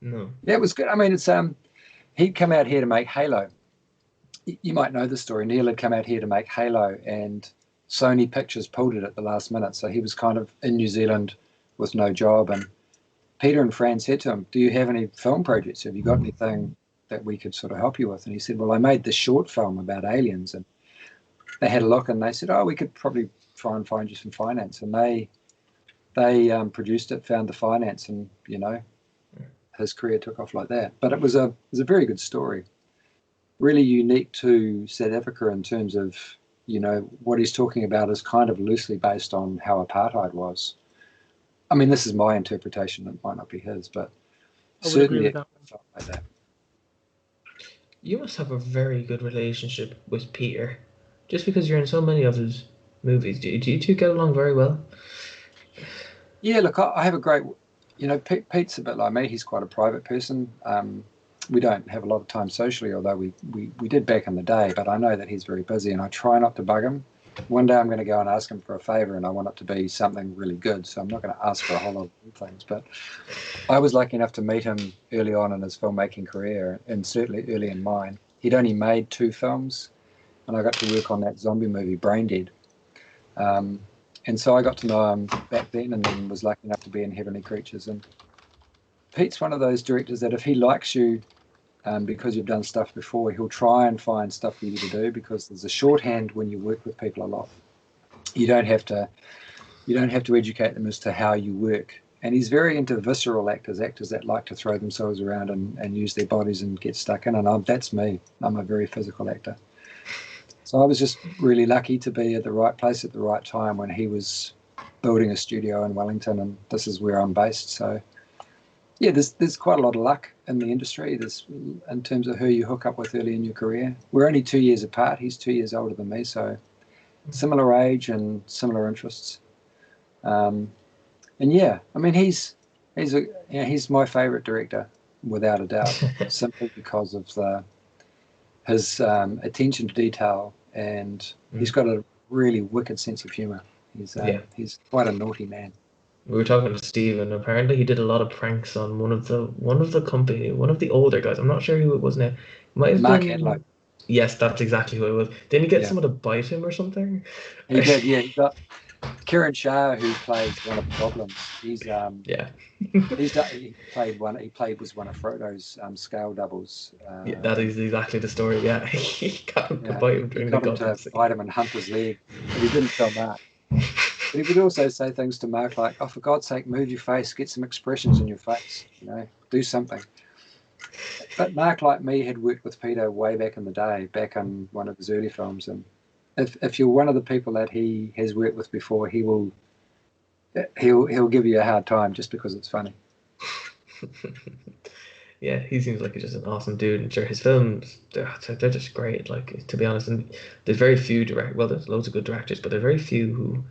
No. Yeah, it was good. I mean, it's he'd come out here to make Halo. You might know the story. Neil had come out here to make Halo, and Sony Pictures pulled it at the last minute. So he was kind of in New Zealand with no job. And Peter and Fran said to him, "Do you have any film projects? Have you got anything that we could sort of help you with?" And he said, "Well, I made this short film about aliens." And they had a look, and they said, "Oh, we could probably try and find you some finance." And they produced it, found the finance, and his career took off like that. But it was a very good story, really unique to South Africa in terms of what he's talking about is kind of loosely based on how apartheid was. I mean, this is my interpretation. It might not be his, but I would certainly agree with it felt like that. You must have a very good relationship with Peter, just because you're in so many of his movies. Do you two get along very well? Yeah, look, I have a great, Pete's a bit like me. He's quite a private person. We don't have a lot of time socially, although we did back in the day, but I know that he's very busy, and I try not to bug him. One day I'm going to go and ask him for a favor, and I want it to be something really good, so I'm not going to ask for a whole lot of things. But I was lucky enough to meet him early on in his filmmaking career, and certainly early in mine. He'd only made 2 films, and I got to work on that zombie movie, Brain Dead. And so I got to know him back then, and then was lucky enough to be in Heavenly Creatures. And Pete's one of those directors that if he likes you because you've done stuff before, he'll try and find stuff for you to do, because there's a shorthand when you work with people a lot. You don't have to educate them as to how you work. And he's very into visceral actors that like to throw themselves around and use their bodies and get stuck in. And that's me. I'm a very physical actor. So I was just really lucky to be at the right place at the right time when he was building a studio in Wellington, and this is where I'm based. So Yeah, there's quite a lot of luck in the industry. There's in terms of who you hook up with early in your career. We're only 2 years apart. He's 2 years older than me, so similar age and similar interests. And yeah, I mean he's my favourite director without a doubt, simply because of his attention to detail, and he's got a really wicked sense of humour. He's quite a naughty man. We were talking to Stephen. Apparently, he did a lot of pranks on one of the older guys. I'm not sure who it was now. It might have Mark been. Hadlow. Yes, that's exactly who it was. Didn't he get Yeah. someone to bite him or something? He did, yeah. He got Kieran Shah, who plays one of the goblins. He played one of Frodo's scale doubles. Yeah, that is exactly the story. Yeah, he got him to bite him during the goblin scene. Bite him and hump his leg, but he didn't tell Mark. But he would also say things to Mark like, "Oh, for God's sake, move your face, get some expressions in your face, do something." But Mark, like me, had worked with Peter way back in the day, back in one of his early films, and if you're one of the people that he has worked with before, he'll give you a hard time just because it's funny. Yeah, he seems like he's just an awesome dude, and sure, his films they're just great. Like, to be honest, and there's very few there's loads of good directors, but there are very few who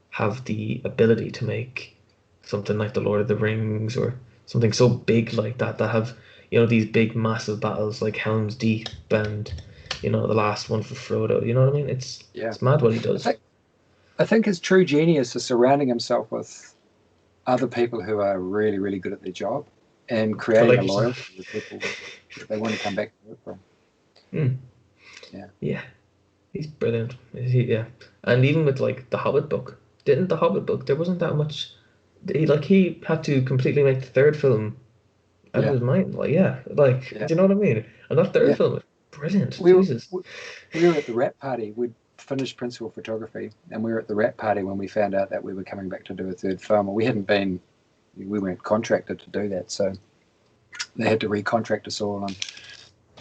have the ability to make something like The Lord of the Rings or something so big like that have these big massive battles like Helm's Deep and the last one for Frodo. You know what I mean? It's mad what he does. I think his true genius is surrounding himself with other people who are really, really good at their job and creating a loyalty with people that they want to come back to work from. Yeah, he's brilliant. Yeah, and even with like the Hobbit book, there wasn't that much. He had to completely make the third film out of his mind. Do you know what I mean? And that third film was brilliant. Jesus. We were at the wrap party. We'd finished principal photography, and we were at the wrap party when we found out that we were coming back to do a third film. We weren't contracted to do that, so they had to recontract us all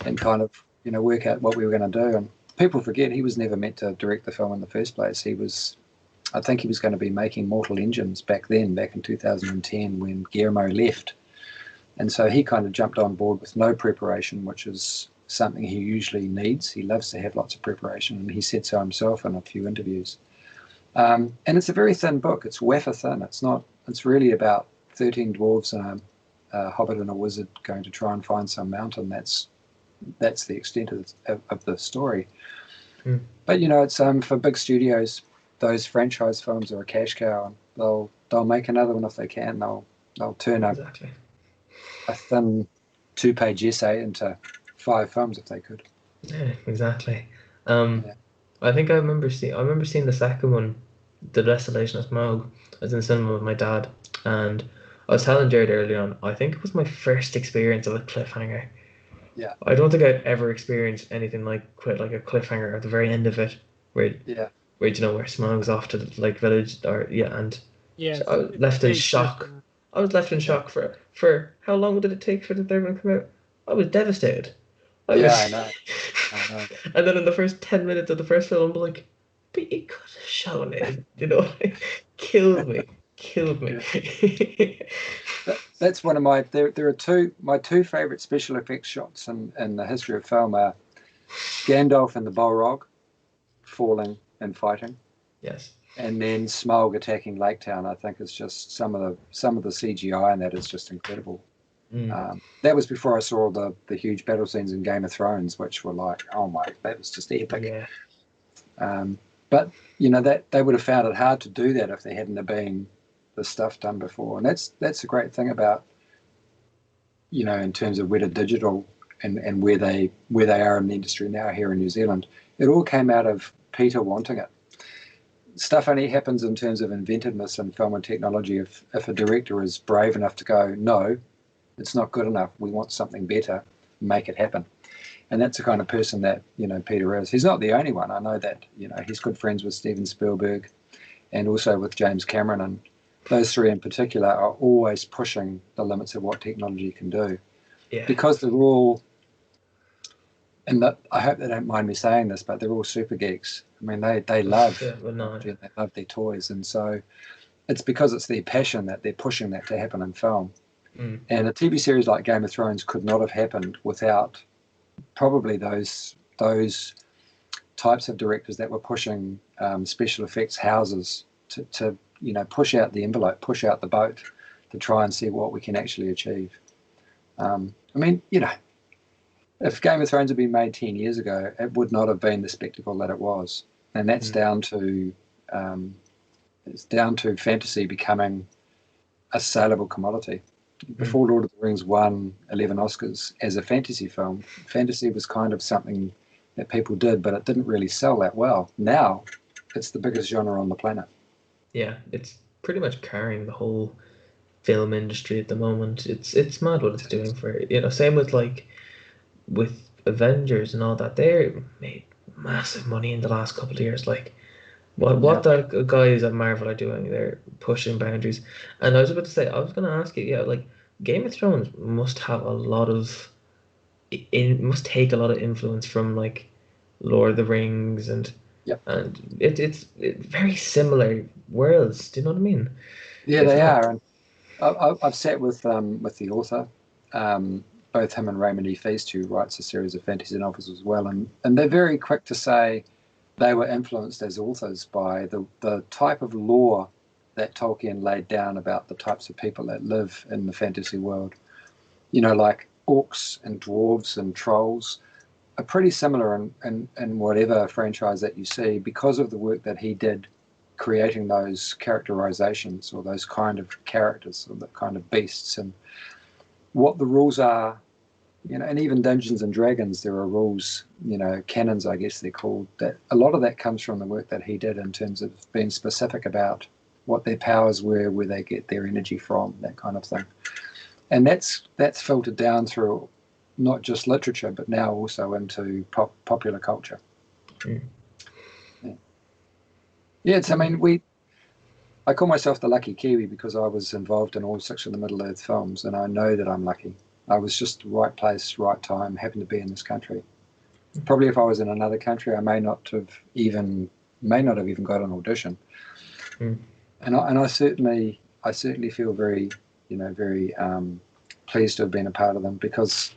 and kind of work out what we were going to do. And people forget he was never meant to direct the film in the first place. I think he was going to be making Mortal Engines back in 2010 when Guillermo left. And so he kind of jumped on board with no preparation, which is something he usually needs. He loves to have lots of preparation, and he said so himself in a few interviews. And it's a very thin book. It's wafer thin. It's really about 13 dwarves and a hobbit and a wizard going to try and find some mountain. That's the extent of the story. But it's for big studios, those franchise films are a cash cow, and they'll make another one if they can. They'll turn a thin 2-page essay into 5 films if they could. Yeah, exactly. I think I remember seeing the second one, The Desolation of Smaug. I was in the cinema with my dad, and I was telling Jared earlier on, I think it was my first experience of a cliffhanger. Yeah. I don't think I'd ever experienced anything like a cliffhanger at the very end of it, where Smaug's off to the village, so I was left in shock. I was left in shock for how long did it take for the third one to come out? I was devastated. I know. And then in the first 10 minutes of the first film, I'm like, but you could have shown it, killed me. That's one of my. There are my two favorite special effects shots in the history of film are Gandalf and the Balrog falling and fighting. Yes. And then Smaug attacking Lake Town. I think it's just some of the CGI in that is just incredible. That was before I saw the huge battle scenes in Game of Thrones, which were like, oh my, that was just epic. Yeah. But that they would have found it hard to do that if there hadn't have been the stuff done before. And that's a great thing about in terms of Weta Digital and where they are in the industry now here in New Zealand. It all came out of Peter wanting it. Stuff only happens in terms of inventiveness in film and technology if a director is brave enough to go, no, it's not good enough. We want something better. Make it happen. And that's the kind of person that Peter is. He's not the only one. I know that he's good friends with Steven Spielberg and also with James Cameron, and those three in particular are always pushing the limits of what technology can do. Yeah. Because they're all, and I hope they don't mind me saying this, but they're all super geeks. I mean, they love technology, they love their toys, and so it's because it's their passion that they're pushing that to happen in film. And a TV series like Game of Thrones could not have happened without probably those types of directors that were pushing special effects houses to push out the envelope, push out the boat to try and see what we can actually achieve. I mean, if Game of Thrones had been made 10 years ago, it would not have been the spectacle that it was. And that's down to fantasy becoming a saleable commodity. Before Lord of the Rings won 11 Oscars as a fantasy film, fantasy was kind of something that people did, but it didn't really sell that well. Now, it's the biggest genre on the planet. Yeah, it's pretty much carrying the whole film industry at the moment. It's mad what it's doing for it. Same with Avengers and all that. They made massive money in the last couple of years. Like what the guys at Marvel are doing, they're pushing boundaries. And I was about to say, I was going to ask you, like Game of Thrones must have a lot of it must take a lot of influence from like Lord of the Rings and it's very similar worlds. Do you know what I mean? Yeah, they are. And I've sat with the author, both him and Raymond E. Feast, who writes a series of fantasy novels as well, and they're very quick to say they were influenced as authors by the type of lore that Tolkien laid down about the types of people that live in the fantasy world. Like orcs and dwarves and trolls are pretty similar in whatever franchise that you see because of the work that he did creating those characterizations or those kind of characters or the kind of beasts and what the rules are. And even Dungeons and Dragons, there are rules, canons, I guess they're called, that a lot of that comes from the work that he did in terms of being specific about what their powers were, where they get their energy from, that kind of thing. And that's filtered down through not just literature, but now also into popular culture. I mean, I call myself the lucky Kiwi because I was involved in all 6 of the Middle-earth films, and I know that I'm lucky. I was just right place, right time, happened to be in this country. Probably if I was in another country, I may not have even got an audition. And I certainly feel very, very pleased to have been a part of them because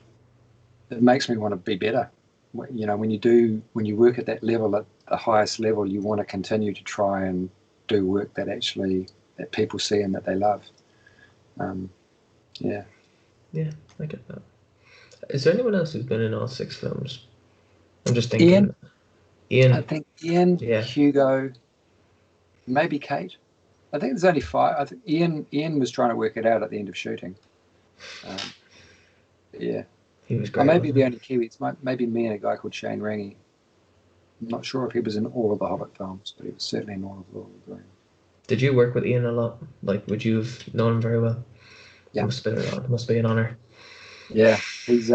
it makes me want to be better. When you work at that level, at the highest level, you want to continue to try and do work that people see and that they love. Yeah, I get that. Is there anyone else who's been in all 6 films? I'm just thinking. Ian. I think Ian, Hugo, maybe Kate. I think there's only 5. I think Ian was trying to work it out at the end of shooting. He was great. Or maybe the only Kiwis, maybe me and a guy called Shane Rangi. I'm not sure if he was in all of the Hobbit films, but he was certainly in all of Lord of the Rings. Did you work with Ian a lot? Like, would you have known him very well? Yeah. It must be an honor. Yeah, he's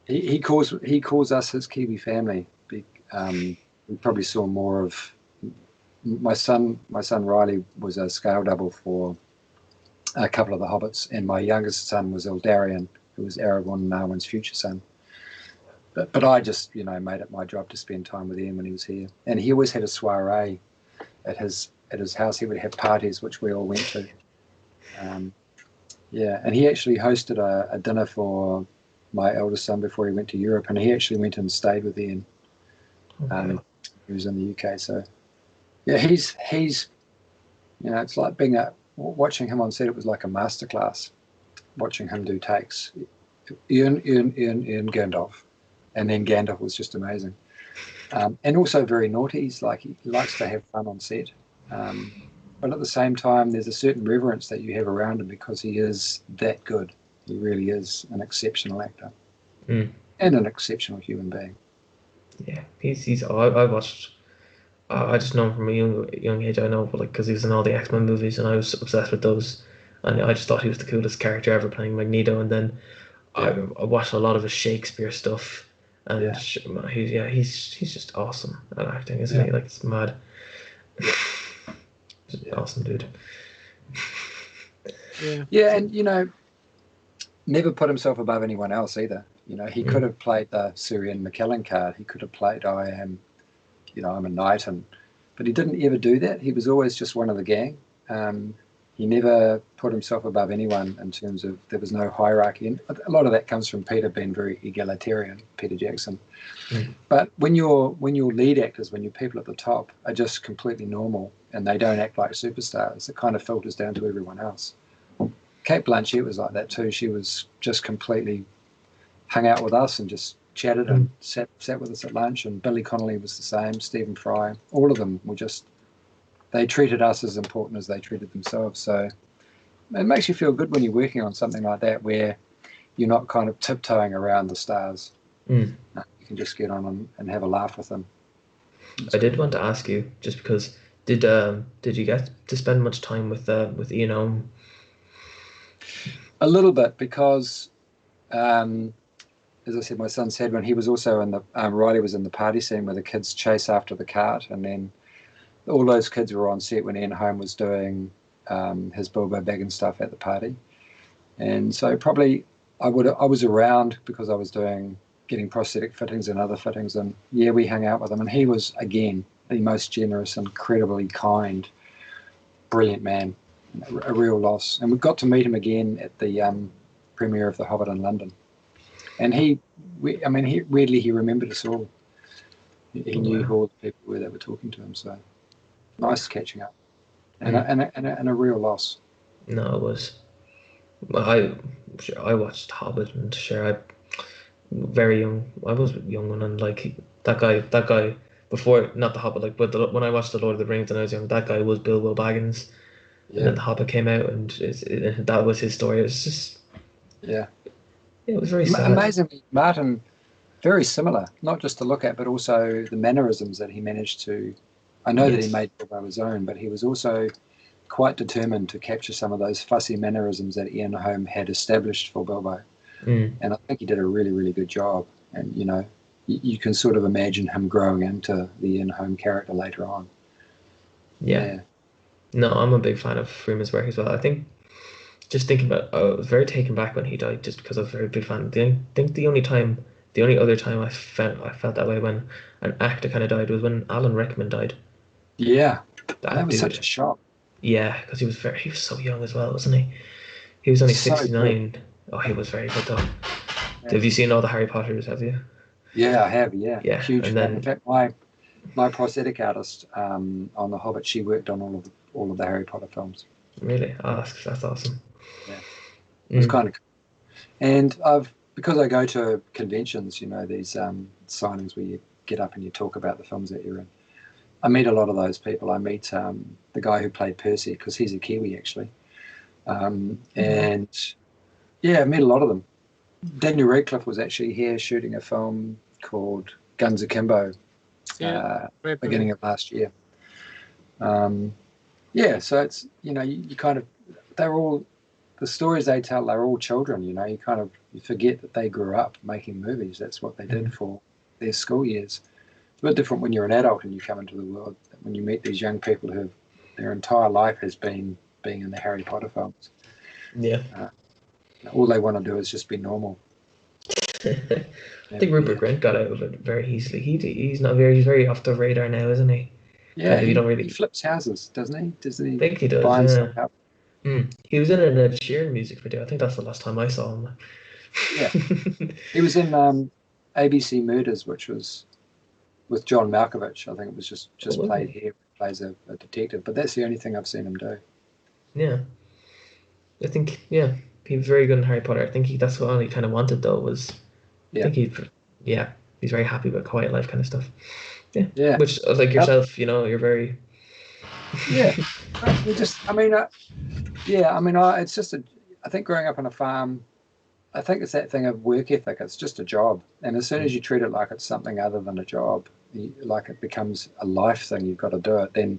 he calls us his Kiwi family. We probably saw more of my son Riley was a scale double for a couple of the Hobbits, and my youngest son was Eldarion, who was Aragorn and Arwen's future son. But I just made it my job to spend time with him when he was here, and he always had a soiree at his house. He would have parties which we all went to. And he actually hosted a dinner for my eldest son before he went to Europe, and he actually went and stayed with Ian. He was in the UK, so he's it's like watching him on set. It was like a masterclass, watching him do takes. Ian Gandalf, and then Gandalf was just amazing, and also very naughty. He likes to have fun on set. But at the same time, there's a certain reverence that you have around him because he is that good. He really is an exceptional actor and an exceptional human being. Yeah, he's. I watched. I just know him from a young age. I know, but because he was in all the X-Men movies, and I was obsessed with those. And I just thought he was the coolest character ever, playing Magneto. And then I watched a lot of his Shakespeare stuff, and he's just awesome at acting, isn't he? Like, it's mad. Awesome dude. And never put himself above anyone else either. He could have played the Sir Ian McKellen card. He could have played I'm a knight, but he didn't ever do that. He was always just one of the gang. He never put himself above anyone in terms of there was no hierarchy. And a lot of that comes from Peter being very egalitarian, Peter Jackson. But when your lead actors, when your people at the top are just completely normal and they don't act like superstars, it kind of filters down to everyone else. Kate Blanchett was like that too. She was just completely hung out with us and just chatted and sat with us at lunch. And Billy Connolly was the same, Stephen Fry. All of them were just, they treated us as important as they treated themselves. So it makes you feel good when you're working on something like that where you're not kind of tiptoeing around the stars. You can just get on and have a laugh with them. I did want to ask you, just because, did you get to spend much time with Ian Holm? A little bit, because as I said, my son said when he was also in the Riley was in the party scene where the kids chase after the cart, and then all those kids were on set when Ian Holm was doing his Bilbo Baggins stuff at the party. And so probably I was around because I was getting prosthetic fittings and other fittings, and yeah, we hung out with him, and he was again the most generous, incredibly kind, brilliant man. A real loss. And we got to meet him again at the premiere of The Hobbit in London, and he remembered us all. He knew who all the people were that were talking to him. So nice catching up, and a real loss. No, it was. I watched Hobbit, and I very young. I was young, and like that guy before, not the Hobbit, like, but when I watched The Lord of the Rings and I was young, that guy was Bilbo Baggins. And then The Hobbit came out, and that was his story. It was just, it was very sad. Amazingly, Martin, very similar, not just to look at, but also the mannerisms that he managed to. I know that he made Bilbo his own, but he was also quite determined to capture some of those fussy mannerisms that Ian Holm had established for Bilbo. And I think he did a really, really good job. And, you know, you can sort of imagine him growing into the Ian Holm character later on. Yeah. No, I'm a big fan of Freeman's work as well. I think, just thinking about, I was very taken back when he died, just because I was a very big fan. I think the only other time I felt that way when an actor kind of died was when Alan Rickman died. Yeah, that was such a shock. Yeah, because he was so young as well, wasn't he? He was only 69. Oh, he was very good though. Yeah. Have you seen all the Harry Potters? Have you? Yeah, I have. Yeah, huge. And then, in fact, my prosthetic artist on The Hobbit, she worked on all of the Harry Potter films. Really? Oh, that's awesome. Yeah, it was kind of cool. And because I go to conventions, you know, these signings where you get up and you talk about the films that you're in. I meet a lot of those people. I meet the guy who played Percy, because he's a Kiwi actually. And yeah, I met a lot of them. Daniel Radcliffe was actually here shooting a film called Guns Akimbo, beginning of last year. So it's, you know, you kind of, they're all, the stories they tell, they're all children, you know, you forget that they grew up making movies. That's what they did for their school years. It's a bit different when you're an adult and you come into the world, when you meet these young people who their entire life has been being in the Harry Potter films. Yeah. All they want to do is just be normal. I think Rupert Grint got out of it very easily. He's very off the radar now, isn't he? Yeah, he flips houses, doesn't he? Doesn't he? I think he does. Buy himself out. He was in an Ed Sheeran music video. I think that's the last time I saw him. Yeah, he was in ABC Murders, which was with John Malkovich. I think it was just played here. He plays a detective, but that's the only thing I've seen him do. Yeah, I think he was very good in Harry Potter. I think that's what he kind of wanted though was. I think he's very happy with quiet life kind of stuff. Yeah. Which, like yourself, you know, you're very. It's just I think growing up on a farm, I think it's that thing of work ethic. It's just a job, and as soon as you treat it like it's something other than a job, like it becomes a life thing, you've got to do it. Then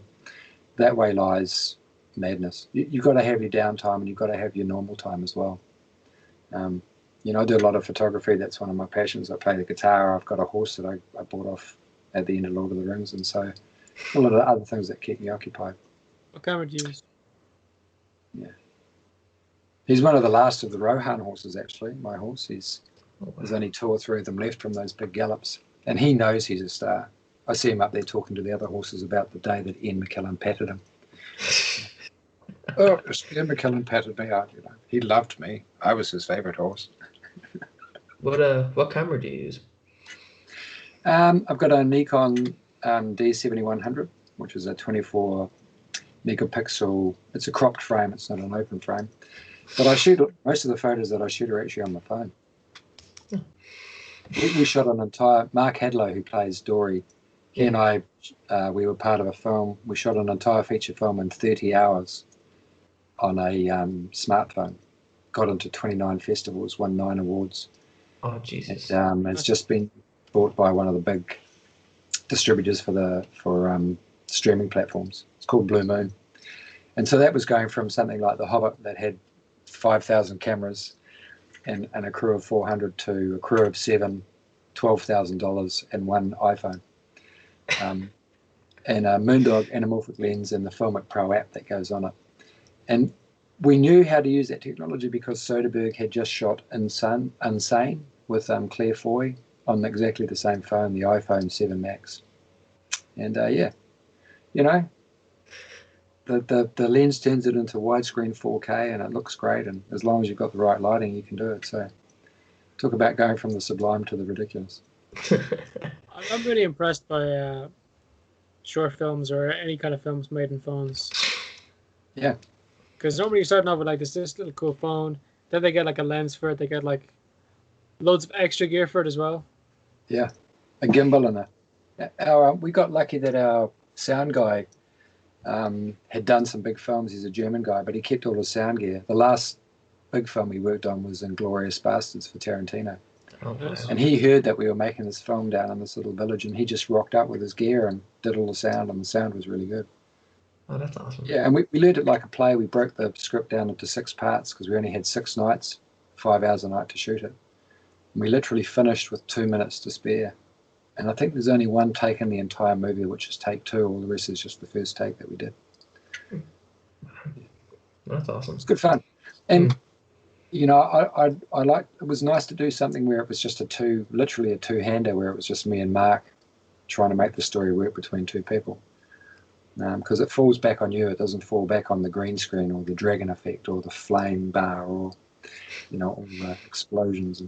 that way lies madness. You've got to have your downtime, and you've got to have your normal time as well. You know, I do a lot of photography. That's one of my passions. I play the guitar. I've got a horse that I bought off at the end of Lord of the Rings, and so a lot of other things that keep me occupied. What camera do you use? Yeah. He's one of the last of the Rohan horses, actually, my horse. There's only 2 or 3 of them left from those big gallops. And he knows he's a star. I see him up there talking to the other horses about the day that Ian McKellen patted him. Oh, Ian McKellen patted me out. He loved me. I was his favourite horse. What camera do you use? I've got a Nikon D7100, which is a 24 megapixel. It's a cropped frame. It's not an open frame. But I shoot most of the photos that I shoot are actually on my phone. We shot an entire. Mark Hadlow, who plays Dory, he and I, we were part of a film. We shot an entire feature film in 30 hours on a smartphone. Got into 29 festivals, won 9 awards. Oh Jesus! It's just been bought by one of the big distributors for streaming platforms. It's called Blue Moon, and so that was going from something like The Hobbit that had 5,000 cameras and a crew of 400 to a crew of 7, $12,000 and 1 iPhone, and a Moondog anamorphic lens and the Filmic Pro app that goes on it. And we knew how to use that technology because Soderbergh had just shot Insane with Claire Foy on exactly the same phone, the iPhone 7 Max. And the lens turns it into widescreen 4K and it looks great. And as long as you've got the right lighting, you can do it. So talk about going from the sublime to the ridiculous. I'm really impressed by short films or any kind of films made in phones. Yeah. Because normally you're starting off with like this little cool phone, then they get like a lens for it, they get like loads of extra gear for it as well. Yeah, a gimbal and we got lucky that our sound guy had done some big films. He's a German guy, but he kept all his sound gear. The last big film he worked on was Inglourious Bastards for Tarantino. Oh, wow. And he heard that we were making this film down in this little village, and he just rocked up with his gear and did all the sound, and the sound was really good. Oh, that's awesome. Yeah, and we learned it like a play. We broke the script down into 6 parts because we only had 6 nights, 5 hours a night to shoot it. And we literally finished with 2 minutes to spare. And I think there's only one take in the entire movie, which is take 2. All the rest is just the first take that we did. That's awesome. It's good fun. And, I like, it was nice to do something where it was just literally a two-hander, where it was just me and Mark trying to make the story work between 2 people. Because it falls back on you. It doesn't fall back on the green screen or the dragon effect or the flame bar or, all the explosions.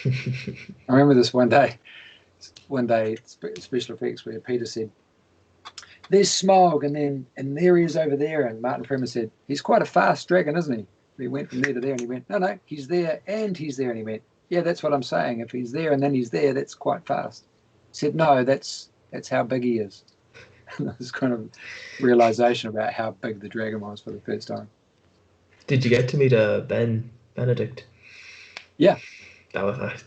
I remember this one day, special effects, where Peter said, "There's Smog, and there he is over there." And Martin Freeman said, "He's quite a fast dragon, isn't he?" He went from there to there, and he went, "No, he's there and he's there." And he went, "Yeah, that's what I'm saying. If he's there and then he's there, that's quite fast." He said, "No, that's how big he is." This kind of realization about how big the dragon was for the first time. Did you get to meet Benedict? Yeah. That was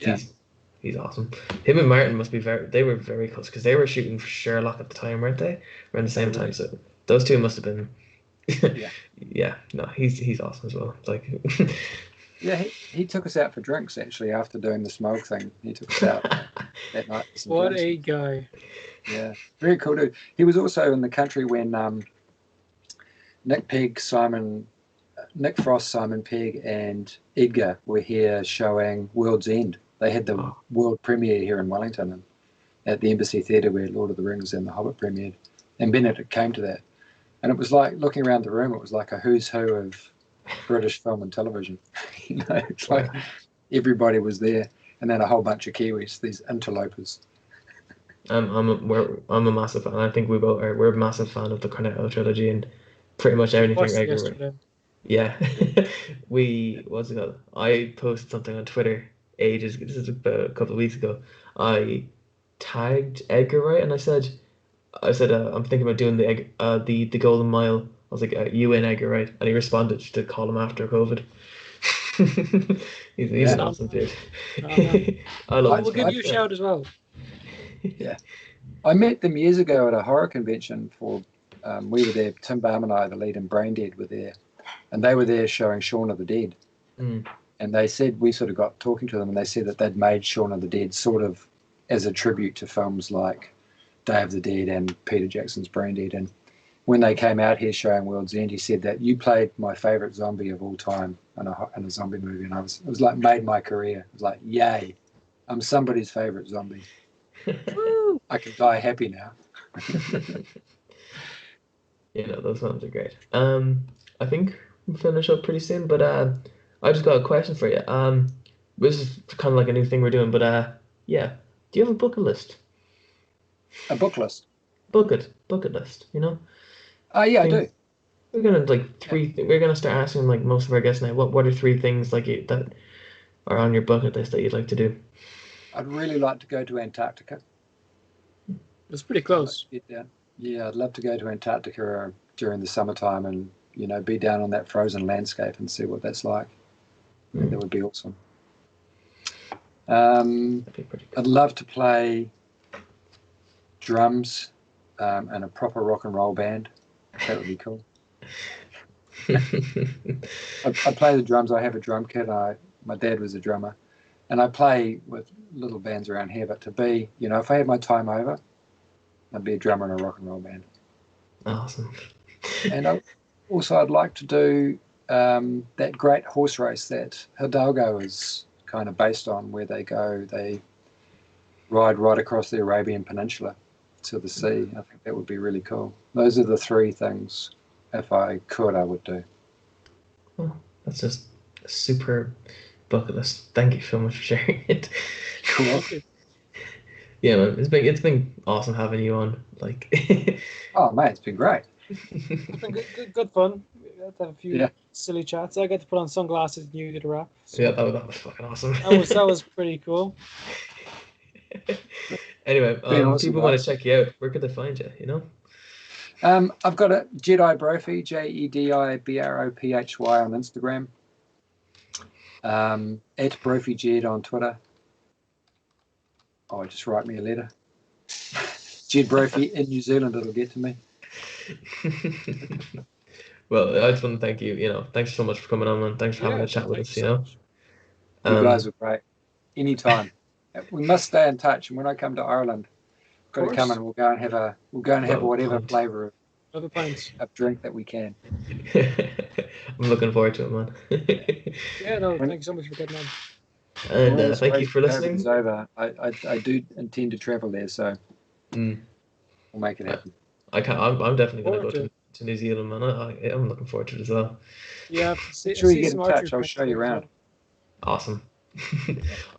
he's awesome. Him and Martin must be they were very close because they were shooting for Sherlock at the time, weren't they? Around the same time. So those two must have been. Yeah. No, he's awesome as well. Like. Yeah, he took us out for drinks actually after doing the Smoke thing. He took us out that night. What a guy! Yeah, very cool dude. He was also in the country when Nick Frost, Simon Pegg, and Edgar were here showing World's End. They had the world premiere here in Wellington and at the Embassy Theatre where Lord of the Rings and The Hobbit premiered. And Benedict came to that. And it was like, looking around the room, it was like a who's who of British film and television. It's like everybody was there. And then a whole bunch of Kiwis, these interlopers. I'm a massive fan. I think we both are. We're a massive fan of the Cornetto trilogy and pretty much everything Edgar. Yeah, what's it called? I posted something on Twitter ages. This is about a couple of weeks ago. I tagged Edgar Wright and I said, I'm thinking about doing the Golden Mile. I was like, you in Edgar Wright, and he responded to call him after COVID. he's an awesome dude. I love him. We'll give you a shout as well. Yeah, I met them years ago at a horror convention we were there. Tim Barham and I, the lead, and Braindead were there. And they were there showing Shaun of the Dead. And they said, we sort of got talking to them, and they said that they'd made Shaun of the Dead sort of as a tribute to films like Day of the Dead and Peter Jackson's Braindead. And when they came out here showing World's End, he said that you played my favourite zombie of all time in a zombie movie. And it was like made my career. It was like, yay, I'm somebody's favourite zombie. I can die happy now. Those films are great. I think we'll finish up pretty soon, but I just got a question for you. This is kind of like a new thing we're doing, but yeah. Do you have a bucket list? A book list. Bucket list, Yeah, I do. We're gonna we're gonna start asking like most of our guests now. What are three things like that are on your bucket list that you'd like to do? I'd really like to go to Antarctica. It's pretty close. Get down. Yeah, I'd love to go to Antarctica during the summertime and be down on that frozen landscape and see what that's like. I think that would be awesome. That'd be pretty cool. I'd love to play drums in a proper rock and roll band. That would be cool. I play the drums. I have a drum kit. My dad was a drummer, and I play with little bands around here. But to be, if I had my time over, I'd be a drummer in a rock and roll band. Awesome. And I'd like to do that great horse race that Hidalgo is kind of based on, where they ride right across the Arabian Peninsula to the sea. I think that would be really cool. Those are the three things, if I could, I would do. Well, that's just a superb bucket list. Thank you so much for sharing it. Cool. Yeah, man, it's been awesome having you on. Like, oh mate, it's been great. It's been good fun. We had to have a few silly chats. I got to put on sunglasses and you did a rap. So yeah, that was fucking awesome. That was pretty cool. Anyway, awesome, people want to check you out. Where could they find you? I've got a Jedi Brophy, JEDIBROPHY on Instagram. At Brophy Jed on Twitter. Oh, just write me a letter. Jed Brophy in New Zealand, it'll get to me. Well, I just want to thank you. Thanks so much for coming on, man. Thanks for having a chat with us. You guys were great. Anytime. We must stay in touch, and when I come to Ireland, I've got to come and we'll go and have whatever flavour of drink that we can. I'm looking forward to it, man. Yeah, no, thank you so much for getting on. And thank you for listening. It's over. I do intend to travel there, so we'll make it happen. I'm definitely going to go to New Zealand, man. I'm looking forward to it as well. Yeah, sure you get in touch. I'll show you around. Awesome.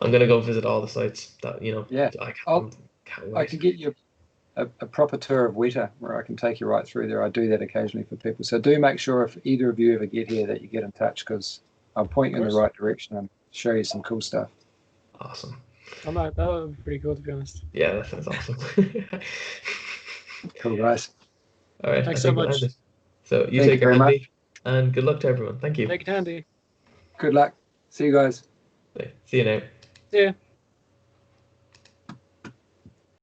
I'm going to go visit all the sites that Yeah, I can't wait. I can get you a proper tour of Weta where I can take you right through there. I do that occasionally for people. So do make sure if either of you ever get here that you get in touch, because I'll point you in the right direction and show you some cool stuff. Awesome. That would be pretty cool, to be honest. Yeah, that sounds awesome. Cool, guys. All right. Thanks so much. So you take care, Andy, and good luck to everyone. Thank you. Take it handy. Good luck. See you guys. See you now. See ya.